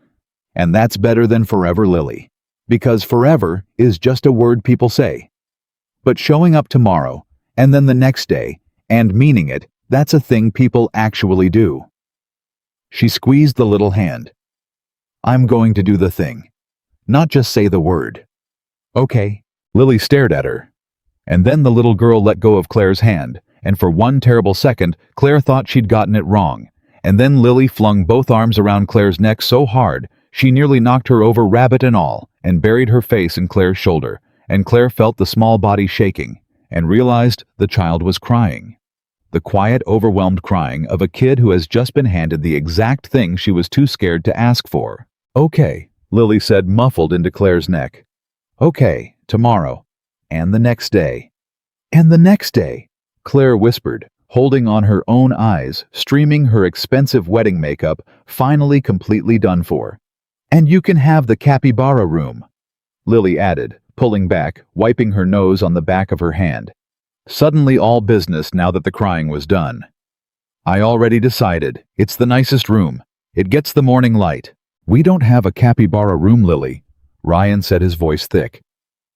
And that's better than forever, Lily. Because forever is just a word people say. But showing up tomorrow, and then the next day, and meaning it, that's a thing people actually do." She squeezed the little hand. "I'm going to do the thing. Not just say the word." "Okay." Lily stared at her. And then the little girl let go of Claire's hand, and for one terrible second, Claire thought she'd gotten it wrong. And then Lily flung both arms around Claire's neck so hard, she nearly knocked her over, rabbit and all, and buried her face in Claire's shoulder, and Claire felt the small body shaking, and realized the child was crying. The quiet, overwhelmed crying of a kid who has just been handed the exact thing she was too scared to ask for. "Okay," Lily said, muffled into Claire's neck. "Okay, tomorrow. And the next day." "And the next day," Claire whispered, holding on her own eyes, streaming her expensive wedding makeup, finally completely done for. "And you can have the capybara room," Lily added, pulling back, wiping her nose on the back of her hand. Suddenly all business now that the crying was done. "I already decided. It's the nicest room. It gets the morning light." "We don't have a capybara room, Lily," Ryan said, his voice thick.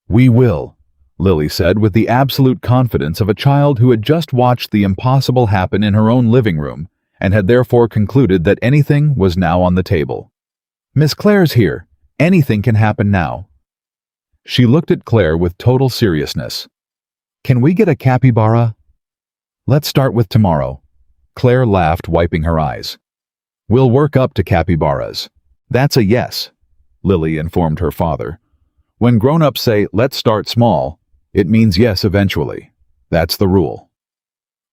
"We will," Lily said with the absolute confidence of a child who had just watched the impossible happen in her own living room and had therefore concluded that anything was now on the table. "Miss Claire's here. Anything can happen now." She looked at Claire with total seriousness. "Can we get a capybara?" "Let's start with tomorrow." Claire laughed, wiping her eyes. "We'll work up to capybaras." "That's a yes," Lily informed her father. "When grown-ups say, 'let's start small,' it means yes eventually. That's the rule."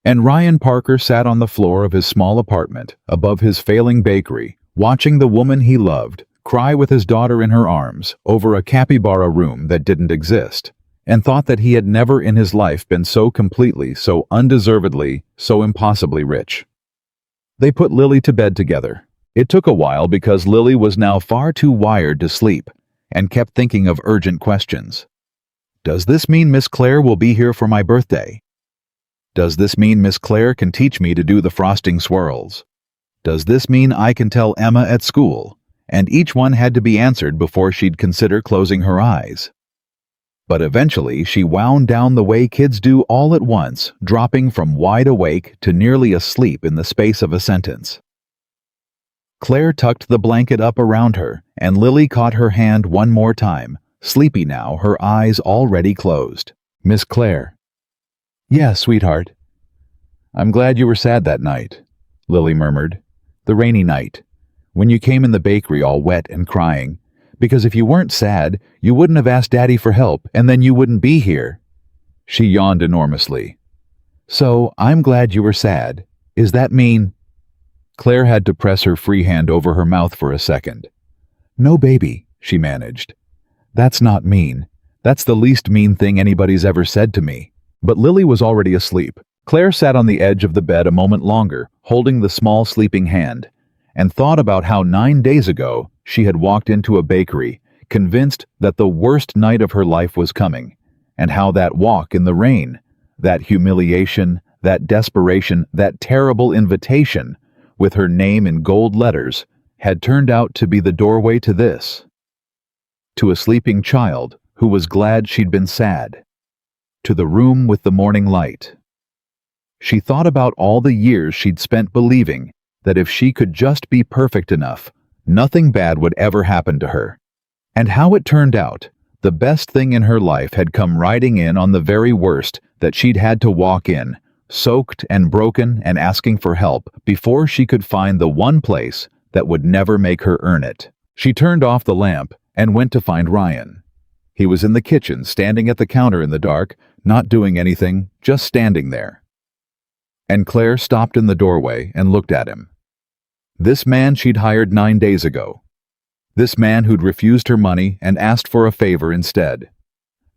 And Ryan Parker sat on the floor of his small apartment above his failing bakery, watching the woman he loved cry with his daughter in her arms over a capybara room that didn't exist, and thought that he had never in his life been so completely, so undeservedly, so impossibly rich. They put Lily to bed together. It took a while because Lily was now far too wired to sleep and kept thinking of urgent questions. Does this mean Miss Claire will be here for my birthday? Does this mean Miss Claire can teach me to do the frosting swirls? Does this mean I can tell Emma at school? And each one had to be answered before she'd consider closing her eyes. But eventually she wound down the way kids do all at once, dropping from wide awake to nearly asleep in the space of a sentence. Claire tucked the blanket up around her, and Lily caught her hand one more time, sleepy now, her eyes already closed. "Miss Claire." "Yes, sweetheart." "I'm glad you were sad that night," Lily murmured. "The rainy night, when you came in the bakery all wet and crying, Because if you weren't sad, you wouldn't have asked Daddy for help, and then you wouldn't be here." She yawned enormously. "So, I'm glad you were sad. Is that mean?" Claire had to press her free hand over her mouth for a second. "No, baby," she managed. "That's not mean. That's the least mean thing anybody's ever said to me." But Lily was already asleep. Claire sat on the edge of the bed a moment longer, holding the small sleeping hand, and thought about how 9 days ago she had walked into a bakery, convinced that the worst night of her life was coming, and how that walk in the rain, that humiliation, that desperation, that terrible invitation, with her name in gold letters, had turned out to be the doorway to this. To a sleeping child who was glad she'd been sad. To the room with the morning light. She thought about all the years she'd spent believing that if she could just be perfect enough, nothing bad would ever happen to her. And how it turned out, the best thing in her life had come riding in on the very worst that she'd had to walk in, soaked and broken and asking for help before she could find the one place that would never make her earn it. She turned off the lamp and went to find Ryan. He was in the kitchen, standing at the counter in the dark, not doing anything, just standing there. And Claire stopped in the doorway and looked at him. This man she'd hired 9 days ago. This man who'd refused her money and asked for a favor instead.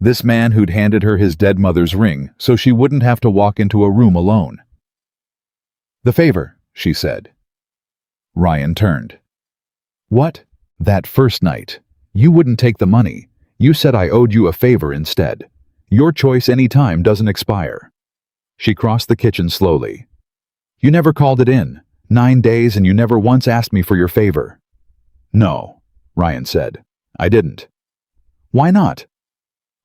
This man who'd handed her his dead mother's ring so she wouldn't have to walk into a room alone. "The favor," she said. Ryan turned. "What? That first night. You wouldn't take the money. You said I owed you a favor instead. Your choice any time doesn't expire." She crossed the kitchen slowly. "You never called it in. 9 days and you never once asked me for your favor." "No," Ryan said. "I didn't." "Why not?"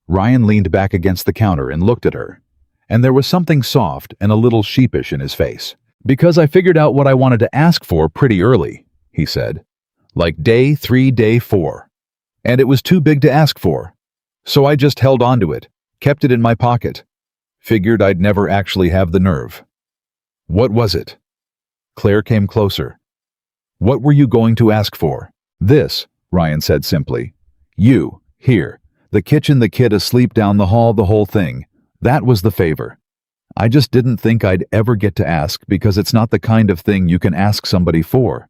Ryan leaned back against the counter and looked at her, and there was something soft and a little sheepish in his face. "Because I figured out what I wanted to ask for pretty early," he said. "Like day 3, day 4. And it was too big to ask for. So I just held on to it, kept it in my pocket. Figured I'd never actually have the nerve." "What was it?" Claire came closer. "What were you going to ask for?" "This," Ryan said simply. "You, here, the kitchen, the kid asleep down the hall, the whole thing. That was the favor. I just didn't think I'd ever get to ask because it's not the kind of thing you can ask somebody for.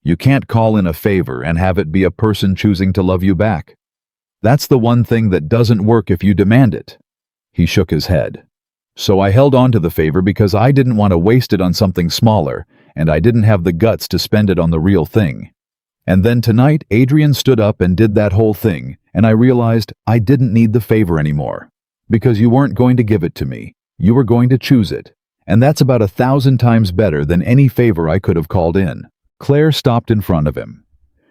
You can't call in a favor and have it be a person choosing to love you back. That's the one thing that doesn't work if you demand it." He shook his head. "So I held on to the favor because I didn't want to waste it on something smaller, and I didn't have the guts to spend it on the real thing. And then tonight, Adrian stood up and did that whole thing, and I realized I didn't need the favor anymore. Because you weren't going to give it to me. You were going to choose it. And that's about 1,000 times better than any favor I could have called in." Claire stopped in front of him.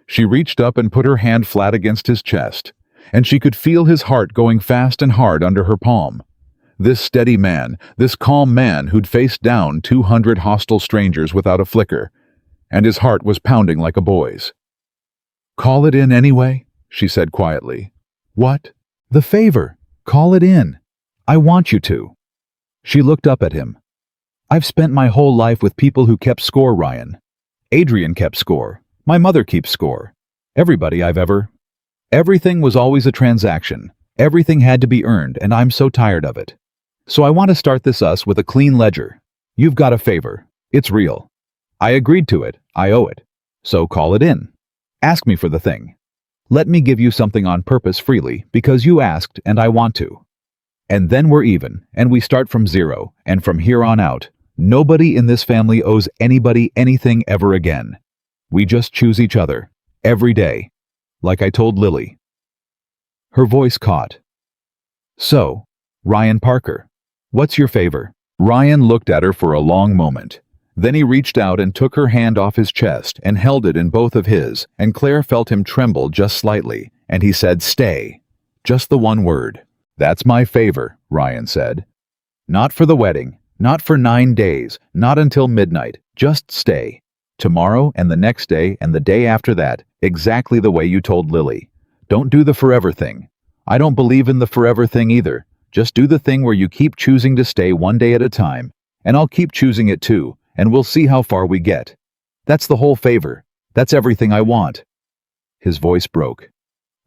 She reached up and put her hand flat against his chest, and she could feel his heart going fast and hard under her palm. This steady man, this calm man who'd faced down 200 hostile strangers without a flicker, and his heart was pounding like a boy's. "Call it in anyway," she said quietly. "What?" "The favor. Call it in. I want you to." She looked up at him. "I've spent my whole life with people who kept score, Ryan. Adrian kept score. My mother keeps score. Everybody I've ever... Everything was always a transaction. Everything had to be earned, and I'm so tired of it. So I want to start this us with a clean ledger. You've got a favor. It's real. I agreed to it. I owe it. So call it in. Ask me for the thing. Let me give you something on purpose freely because you asked and I want to. And then we're even, and we start from zero, and from here on out, nobody in this family owes anybody anything ever again. We just choose each other, every day, like I told Lily." Her voice caught. "So, Ryan Parker, what's your favor?" Ryan looked at her for a long moment. Then he reached out and took her hand off his chest and held it in both of his, and Claire felt him tremble just slightly, and he said, "Stay." Just the one word. "That's my favor," Ryan said. "Not for the wedding, not for 9 days, not until midnight, just stay. Tomorrow and the next day and the day after that, exactly the way you told Lily. Don't do the forever thing. I don't believe in the forever thing either. Just do the thing where you keep choosing to stay one day at a time, and I'll keep choosing it too, and we'll see how far we get. That's the whole favor. That's everything I want." His voice broke.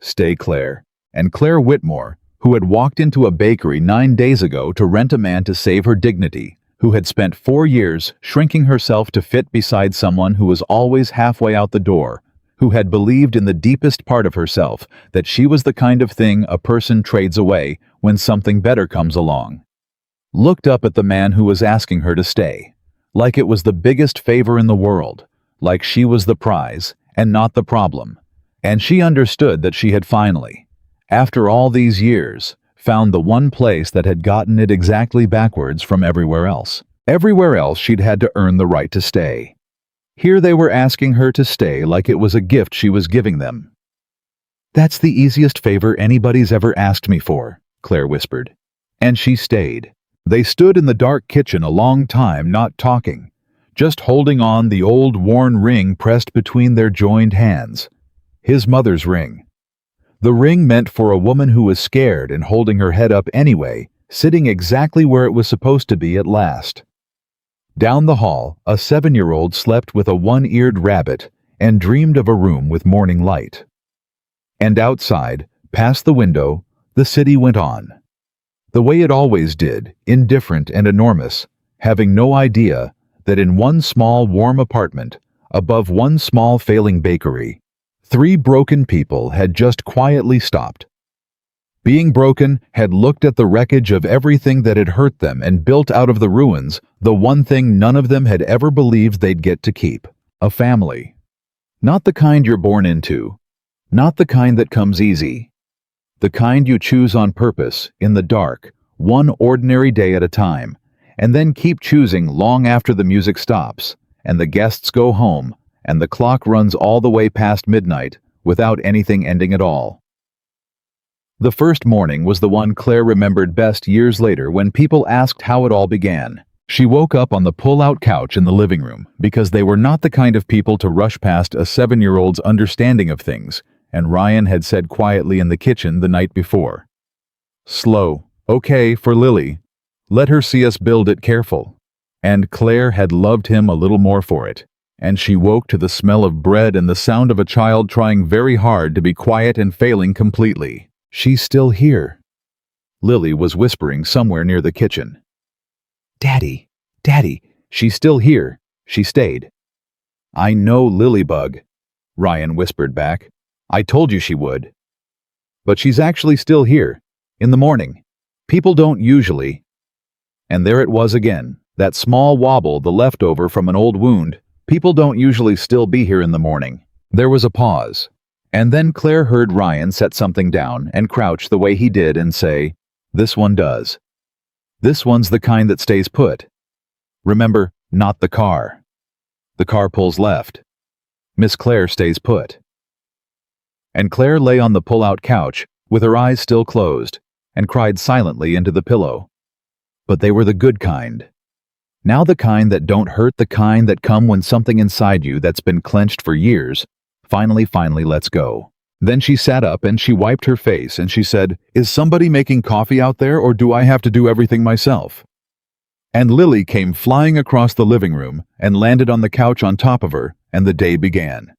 Stay, Claire. And Claire Whitmore, who had walked into a bakery 9 days ago to rent a man to save her dignity, who had spent 4 years shrinking herself to fit beside someone who was always halfway out the door, who had believed in the deepest part of herself that she was the kind of thing a person trades away when something better comes along, looked up at the man who was asking her to stay, like it was the biggest favor in the world, like she was the prize and not the problem. And she understood that she had finally, after all these years, found the one place that had gotten it exactly backwards from everywhere else. Everywhere else she'd had to earn the right to stay. Here they were asking her to stay like it was a gift she was giving them. "That's the easiest favor anybody's ever asked me for," Claire whispered. And she stayed. They stood in the dark kitchen a long time, not talking, just holding on the old worn ring pressed between their joined hands. His mother's ring. The ring meant for a woman who was scared and holding her head up anyway, sitting exactly where it was supposed to be at last. Down the hall, a 7-year-old slept with a one-eared rabbit and dreamed of a room with morning light. And outside, past the window, the city went on. The way it always did, indifferent and enormous, having no idea that in one small warm apartment, above one small failing bakery, 3 broken people had just quietly stopped. Being broken, had looked at the wreckage of everything that had hurt them and built out of the ruins the one thing none of them had ever believed they'd get to keep: a family. Not the kind you're born into, not the kind that comes easy, the kind you choose on purpose, in the dark, one ordinary day at a time, and then keep choosing long after the music stops, and the guests go home, and the clock runs all the way past midnight, without anything ending at all. The first morning was the one Claire remembered best years later when people asked how it all began. She woke up on the pull-out couch in the living room because they were not the kind of people to rush past a 7-year-old's understanding of things, and Ryan had said quietly in the kitchen the night before. "Slow, okay, for Lily. Let her see us build it careful." And Claire had loved him a little more for it, and she woke to the smell of bread and the sound of a child trying very hard to be quiet and failing completely. "She's still here," Lily was whispering somewhere near the kitchen. "Daddy, Daddy, she's still here. She stayed." "I know, Lilybug," Ryan whispered back. "I told you she would." "But she's actually still here, in the morning. People don't usually." And there it was again, that small wobble, the leftover from an old wound. People don't usually still be here in the morning. There was a pause. And then Claire heard Ryan set something down and crouch the way he did and say, "This one does. This one's the kind that stays put. Remember, not the car. The car pulls left. Miss Claire stays put." And Claire lay on the pull-out couch, with her eyes still closed, and cried silently into the pillow. But they were the good kind. Now the kind that don't hurt, the kind that come when something inside you that's been clenched for years finally lets go. Then she sat up and she wiped her face and she said, "Is somebody making coffee out there, or do I have to do everything myself?" And Lily came flying across the living room and landed on the couch on top of her, and the day began.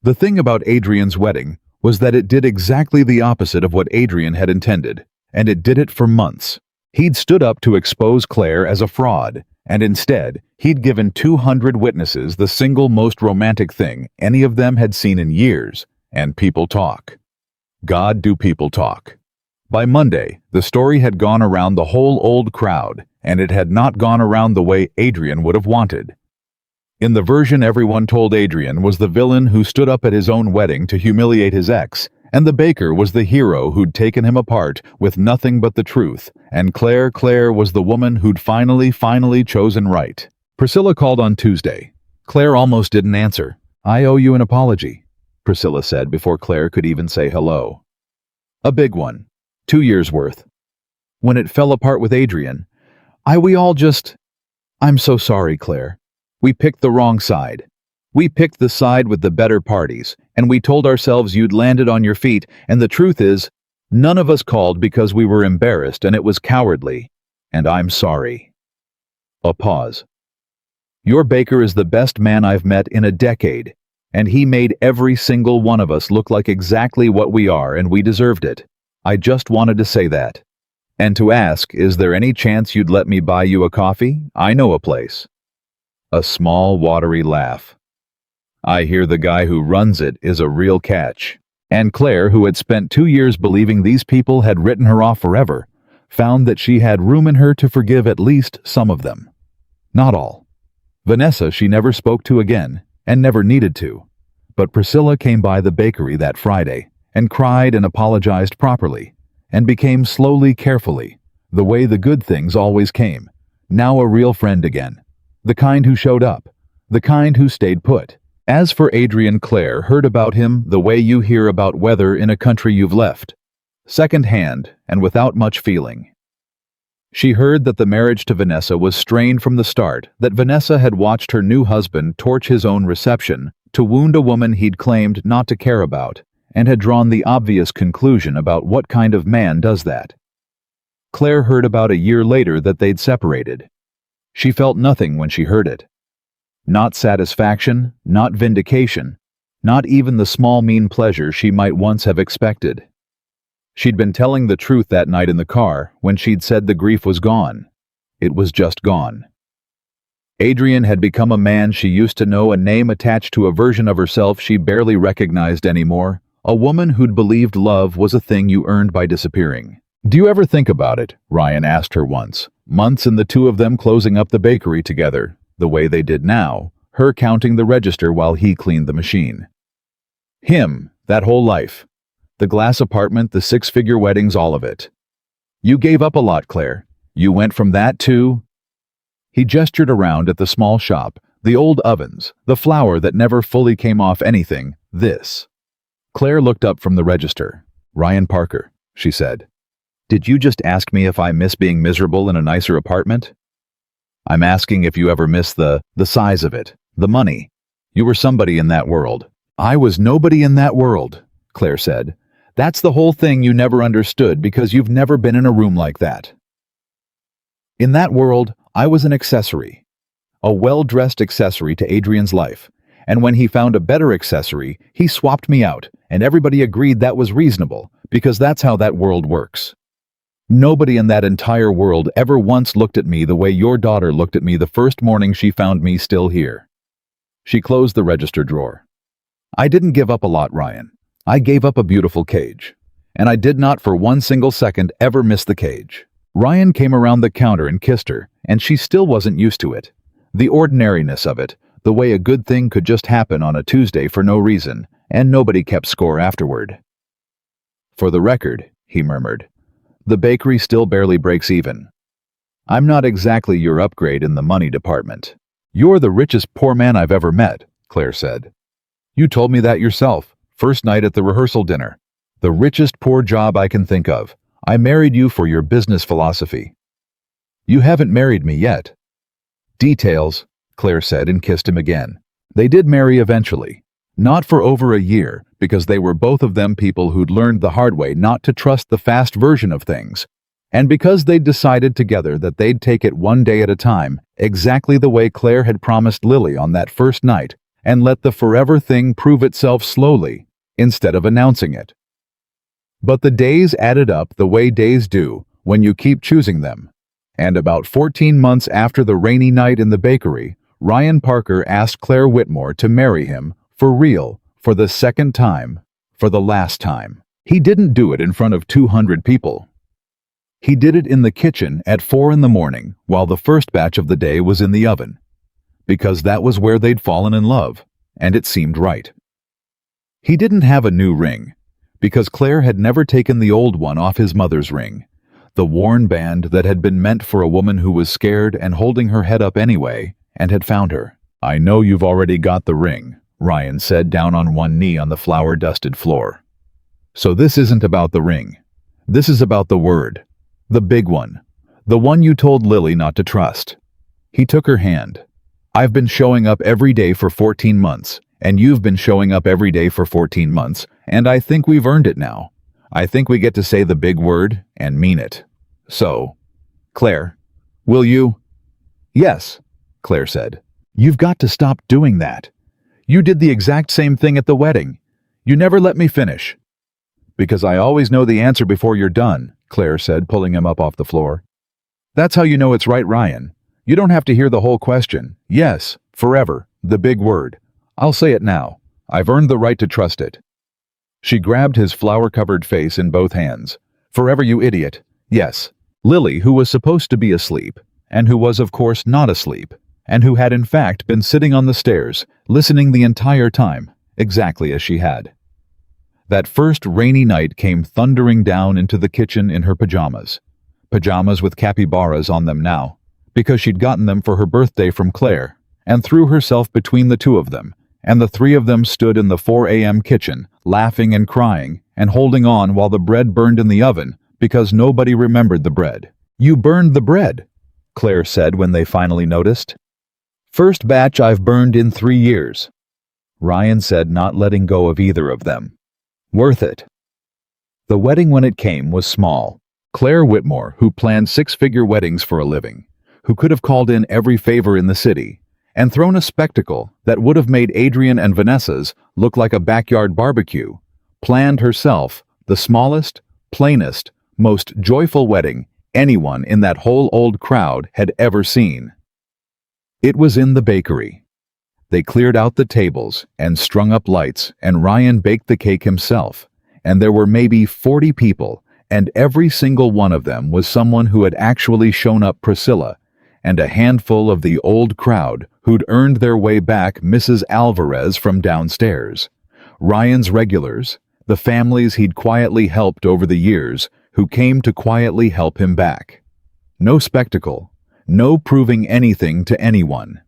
The thing about Adrian's wedding was that it did exactly the opposite of what Adrian had intended, and it did it for months. He'd stood up to expose Claire as a fraud, and instead, he'd given 200 witnesses the single most romantic thing any of them had seen in years, and people talk. God, do people talk. By Monday, the story had gone around the whole old crowd, and it had not gone around the way Adrian would have wanted. In the version everyone told, Adrian was the villain who stood up at his own wedding to humiliate his ex, and the baker was the hero who'd taken him apart with nothing but the truth, and Claire was the woman who'd finally chosen right. Priscilla called on Tuesday. Claire almost didn't answer. "I owe you an apology," Priscilla said before Claire could even say hello. "A big one. 2 years' worth. When it fell apart with Adrian, I'm so sorry, Claire. We picked the wrong side. We picked the side with the better parties, and we told ourselves you'd landed on your feet, and the truth is, none of us called because we were embarrassed and it was cowardly. And I'm sorry." A pause. "Your baker is the best man I've met in a decade, And he made every single one of us look like exactly what we are, and we deserved it. I just wanted to say that. And to ask, is there any chance you'd let me buy you a coffee? I know a place. A small, watery laugh. I hear the guy who runs it is a real catch. And Claire, who had spent 2 years believing these people had written her off forever, found that she had room in her to forgive at least some of them. Not all. Vanessa she never spoke to again, and never needed to. But Priscilla came by the bakery that Friday, and cried and apologized properly, and became slowly, carefully, the way the good things always came, now a real friend again, the kind who showed up, the kind who stayed put. As for Adrian, Claire heard about him the way you hear about weather in a country you've left, second-hand and without much feeling. She heard that the marriage to Vanessa was strained from the start, that Vanessa had watched her new husband torch his own reception to wound a woman he'd claimed not to care about, and had drawn the obvious conclusion about what kind of man does that. Claire heard about a year later that they'd separated. She felt nothing when she heard it. Not satisfaction, not vindication, not even the small mean pleasure she might once have expected. She'd been telling the truth that night in the car when she'd said the grief was gone. It was just gone. Adrian had become a man she used to know, a name attached to a version of herself she barely recognized anymore, a woman who'd believed love was a thing you earned by disappearing. "Do you ever think about it?" Ryan asked her once, months in the two of them closing up the bakery together, the way they did now, her counting the register while he cleaned the machine. Him, that whole life. The glass apartment, the 6-figure weddings, all of it. You gave up a lot, Claire. You went from that to... He gestured around at the small shop, the old ovens, the flour that never fully came off anything, this. Claire looked up from the register. "Ryan Parker," she said. "Did you just ask me if I miss being miserable in a nicer apartment? I'm asking if you ever miss the size of it, the money. You were somebody in that world." "I was nobody in that world," Claire said. "That's the whole thing you never understood because you've never been in a room like that. In that world, I was an accessory. A well-dressed accessory to Adrian's life. And when he found a better accessory, he swapped me out, and everybody agreed that was reasonable, because that's how that world works. Nobody in that entire world ever once looked at me the way your daughter looked at me the first morning she found me still here." She closed the register drawer. "I didn't give up a lot, Ryan. I gave up a beautiful cage. And I did not for one single second ever miss the cage." Ryan came around the counter and kissed her, and she still wasn't used to it. The ordinariness of it, the way a good thing could just happen on a Tuesday for no reason, and nobody kept score afterward. "For the record," he murmured, "the bakery still barely breaks even. I'm not exactly your upgrade in the money department." "You're the richest poor man I've ever met," Claire said. "You told me that yourself, first night at the rehearsal dinner. The richest poor job I can think of. I married you for your business philosophy." "You haven't married me yet." "Details," Claire said and kissed him again. They did marry eventually. Not for over a year, because they were both of them people who'd learned the hard way not to trust the fast version of things, and because they'd decided together that they'd take it one day at a time, exactly the way Claire had promised Lily on that first night, and let the forever thing prove itself slowly, instead of announcing it. But the days added up the way days do when you keep choosing them. And about 14 months after the rainy night in the bakery, Ryan Parker asked Claire Whitmore to marry him, for real, for the second time, for the last time. He didn't do it in front of 200 people. He did it in the kitchen at 4 in the morning while the first batch of the day was in the oven. Because that was where they'd fallen in love, and it seemed right. He didn't have a new ring, because Claire had never taken the old one off his mother's ring, the worn band that had been meant for a woman who was scared and holding her head up anyway, and had found her. "I know you've already got the ring," Ryan said down on one knee on the flour-dusted floor. "So this isn't about the ring. This is about the word. The big one. The one you told Lily not to trust." He took her hand. "I've been showing up every day for 14 months, and you've been showing up every day for 14 months, and I think we've earned it now. I think we get to say the big word and mean it. So, Claire, will you?" "Yes," Claire said. "You've got to stop doing that. You did the exact same thing at the wedding. You never let me finish." "Because I always know the answer before you're done," Claire said, pulling him up off the floor. "That's how you know it's right, Ryan. You don't have to hear the whole question. Yes, forever, the big word. I'll say it now. I've earned the right to trust it." She grabbed his flower-covered face in both hands. "Forever, you idiot. Yes." Lily, who was supposed to be asleep, and who was of course not asleep, and who had in fact been sitting on the stairs, listening the entire time, exactly as she had. That first rainy night came thundering down into the kitchen in her pajamas. Pajamas with capybaras on them now, because she'd gotten them for her birthday from Claire, and threw herself between the two of them, and the three of them stood in the 4 a.m. kitchen, laughing and crying, and holding on while the bread burned in the oven, because nobody remembered the bread. "You burned the bread," Claire said when they finally noticed. "First batch I've burned in 3 years," Ryan said, not letting go of either of them. "Worth it." The wedding when it came was small. Claire Whitmore, who planned 6-figure weddings for a living, who could have called in every favor in the city, and thrown a spectacle that would have made Adrian and Vanessa's look like a backyard barbecue, planned herself the smallest, plainest, most joyful wedding anyone in that whole old crowd had ever seen. It was in the bakery. They cleared out the tables and strung up lights, and Ryan baked the cake himself, and there were maybe 40 people, and every single one of them was someone who had actually shown up Priscilla, and a handful of the old crowd who'd earned their way back Mrs. Alvarez from downstairs. Ryan's regulars, the families he'd quietly helped over the years, who came to quietly help him back. No spectacle, no proving anything to anyone.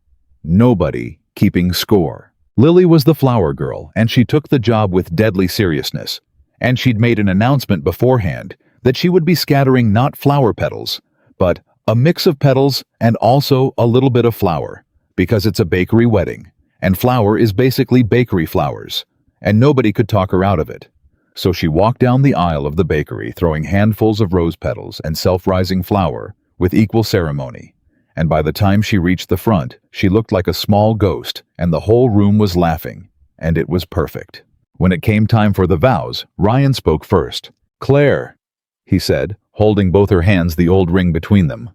Nobody keeping score. Lily was the flower girl, and she took the job with deadly seriousness. And she'd made an announcement beforehand that she would be scattering not flower petals, but a mix of petals and also a little bit of flour, because it's a bakery wedding, and flour is basically bakery flowers, and nobody could talk her out of it. So she walked down the aisle of the bakery throwing handfuls of rose petals and self-rising flour with equal ceremony, and by the time she reached the front, she looked like a small ghost, and the whole room was laughing, and it was perfect. When it came time for the vows, Ryan spoke first. "Claire," he said, holding both her hands, the old ring between them.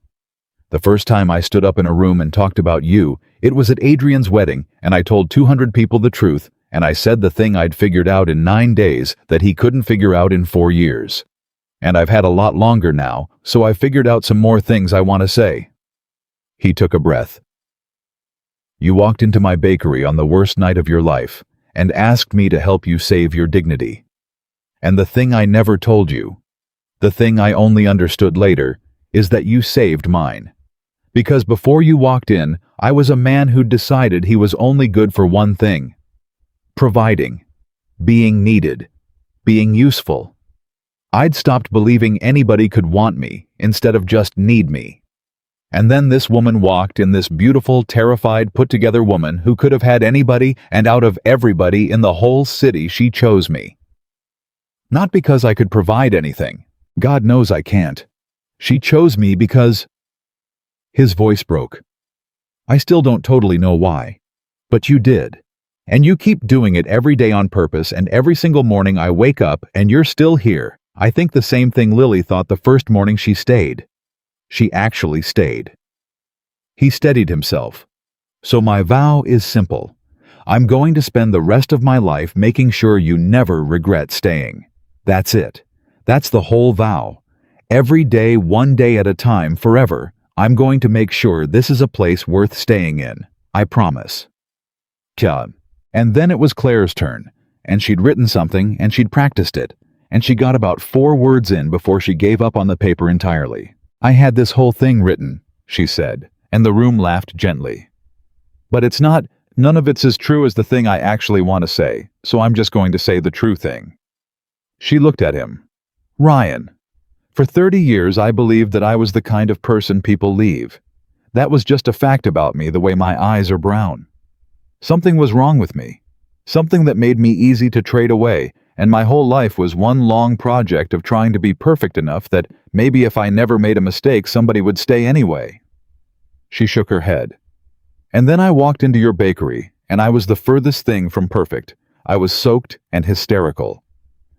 "The first time I stood up in a room and talked about you, it was at Adrian's wedding, and I told 200 people the truth, and I said the thing I'd figured out in 9 days that he couldn't figure out in 4 years. And I've had a lot longer now, so I figured out some more things I want to say." He took a breath. "You walked into my bakery on the worst night of your life and asked me to help you save your dignity. And the thing I never told you, the thing I only understood later, is that you saved mine. Because before you walked in, I was a man who'd decided he was only good for one thing: providing, being needed, being useful. I'd stopped believing anybody could want me instead of just need me. And then this woman walked in, this beautiful, terrified, put-together woman who could have had anybody, and out of everybody in the whole city, she chose me. Not because I could provide anything. God knows I can't. She chose me because—" His voice broke. "I still don't totally know why. But you did. And you keep doing it every day on purpose, and every single morning I wake up and you're still here. I think the same thing Lily thought the first morning she stayed. She actually stayed." He steadied himself. "So my vow is simple. I'm going to spend the rest of my life making sure you never regret staying. That's it. That's the whole vow. Every day, one day at a time, forever, I'm going to make sure this is a place worth staying in. I promise." Tja. And then it was Claire's turn, and she'd written something and she'd practiced it, and she got about 4 words in before she gave up on the paper entirely. "I had this whole thing written," she said, and the room laughed gently. "But it's not, none of it's as true as the thing I actually want to say, so I'm just going to say the true thing." She looked at him. "Ryan, for 30 years I believed that I was the kind of person people leave. That was just a fact about me, the way my eyes are brown. Something was wrong with me. Something that made me easy to trade away, and my whole life was one long project of trying to be perfect enough that maybe if I never made a mistake, somebody would stay anyway." She shook her head. "And then I walked into your bakery, And I was the furthest thing from perfect. I was soaked and hysterical.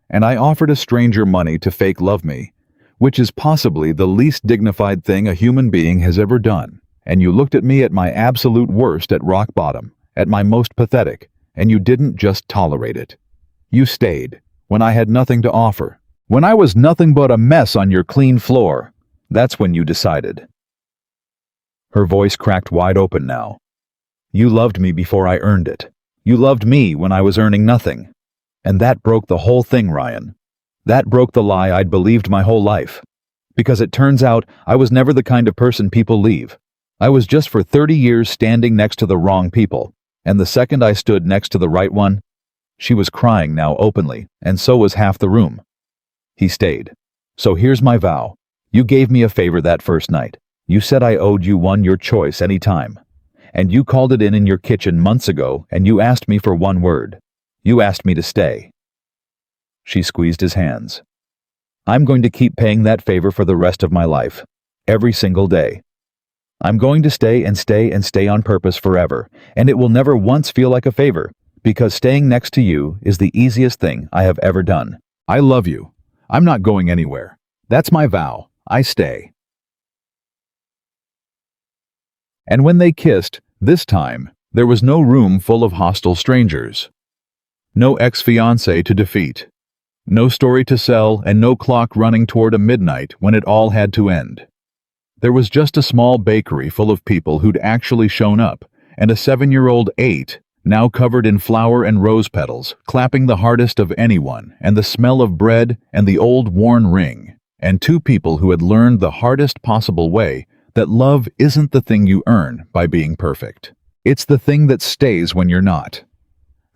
And I offered a stranger money to fake love me, which is possibly the least dignified thing a human being has ever done. And you looked at me at my absolute worst, at rock bottom, at my most pathetic, and you didn't just tolerate it. You stayed, when I had nothing to offer. When I was nothing but a mess on your clean floor. That's when you decided. Her voice cracked wide open now. You loved me before I earned it. You loved me when I was earning nothing. And that broke the whole thing, Ryan. That broke the lie I'd believed my whole life. Because it turns out I was never the kind of person people leave. I was just for 30 years standing next to the wrong people, and the second I stood next to the right one, she was crying now openly, and so was half the room. He stayed. So here's my vow. You gave me a favor that first night. You said I owed you one, your choice, any time. And you called it in your kitchen months ago, and you asked me for one word. You asked me to stay. She squeezed his hands. I'm going to keep paying that favor for the rest of my life. Every single day. I'm going to stay and stay and stay on purpose forever, and it will never once feel like a favor, because staying next to you is the easiest thing I have ever done. I love you. I'm not going anywhere. That's my vow. I stay. And when they kissed, this time, there was no room full of hostile strangers. No ex-fiancé to defeat. No story to sell, and no clock running toward a midnight when it all had to end. There was just a small bakery full of people who'd actually shown up, and a 7-year-old 8, now covered in flour and rose petals, clapping the hardest of anyone, and the smell of bread and the old worn ring, and 2 people who had learned the hardest possible way that love isn't the thing you earn by being perfect. It's the thing that stays when you're not.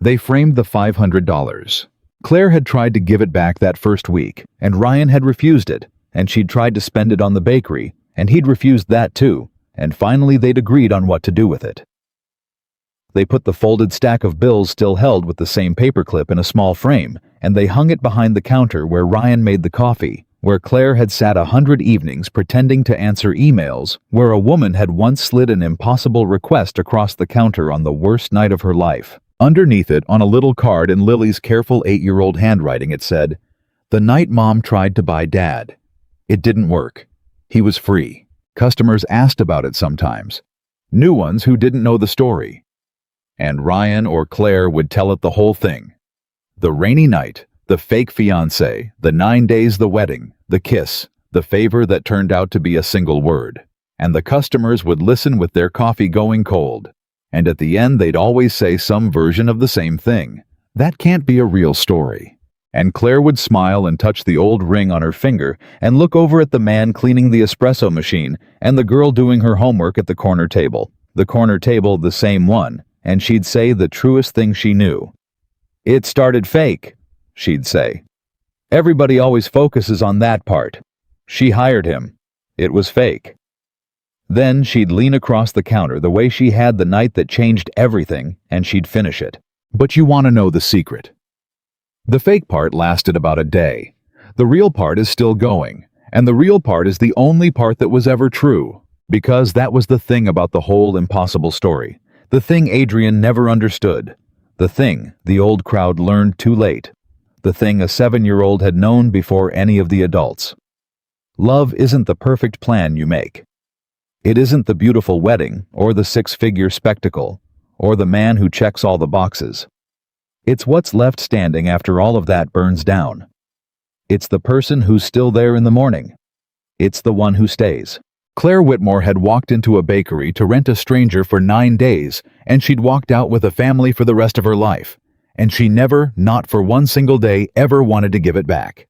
They framed the $500. Claire had tried to give it back that first week, and Ryan had refused it, and she'd tried to spend it on the bakery, and he'd refused that too, and finally they'd agreed on what to do with it. They put the folded stack of bills still held with the same paperclip in a small frame, and they hung it behind the counter where Ryan made the coffee, where Claire had sat 100 evenings pretending to answer emails, where a woman had once slid an impossible request across the counter on the worst night of her life. Underneath it, on a little card in Lily's careful 8-year-old handwriting, it said, "The night Mom tried to buy Dad. It didn't work. He was free. Customers asked about it sometimes. New ones who didn't know the story. And Ryan or Claire would tell it the whole thing. The rainy night, the fake fiancé, the 9 days the wedding, the kiss, the favor that turned out to be a single word. And the customers would listen with their coffee going cold. And at the end they'd always say some version of the same thing. That can't be a real story." And Claire would smile and touch the old ring on her finger and look over at the man cleaning the espresso machine and the girl doing her homework at the corner table. The corner table, the same one, and she'd say the truest thing she knew. "It started fake," she'd say. "Everybody always focuses on that part. She hired him. It was fake." Then she'd lean across the counter the way she had the night that changed everything, and she'd finish it. But you want to know the secret. The fake part lasted about a day. The real part is still going, and the real part is the only part that was ever true, because that was the thing about the whole impossible story, the thing Adrian never understood, the thing the old crowd learned too late, the thing a 7-year-old had known before any of the adults. Love isn't the perfect plan you make. It isn't the beautiful wedding, or the 6-figure spectacle, or the man who checks all the boxes. It's what's left standing after all of that burns down. It's the person who's still there in the morning. It's the one who stays. Claire Whitmore had walked into a bakery to rent a stranger for 9 days, and she'd walked out with a family for the rest of her life. And she never, not for one single day, ever wanted to give it back.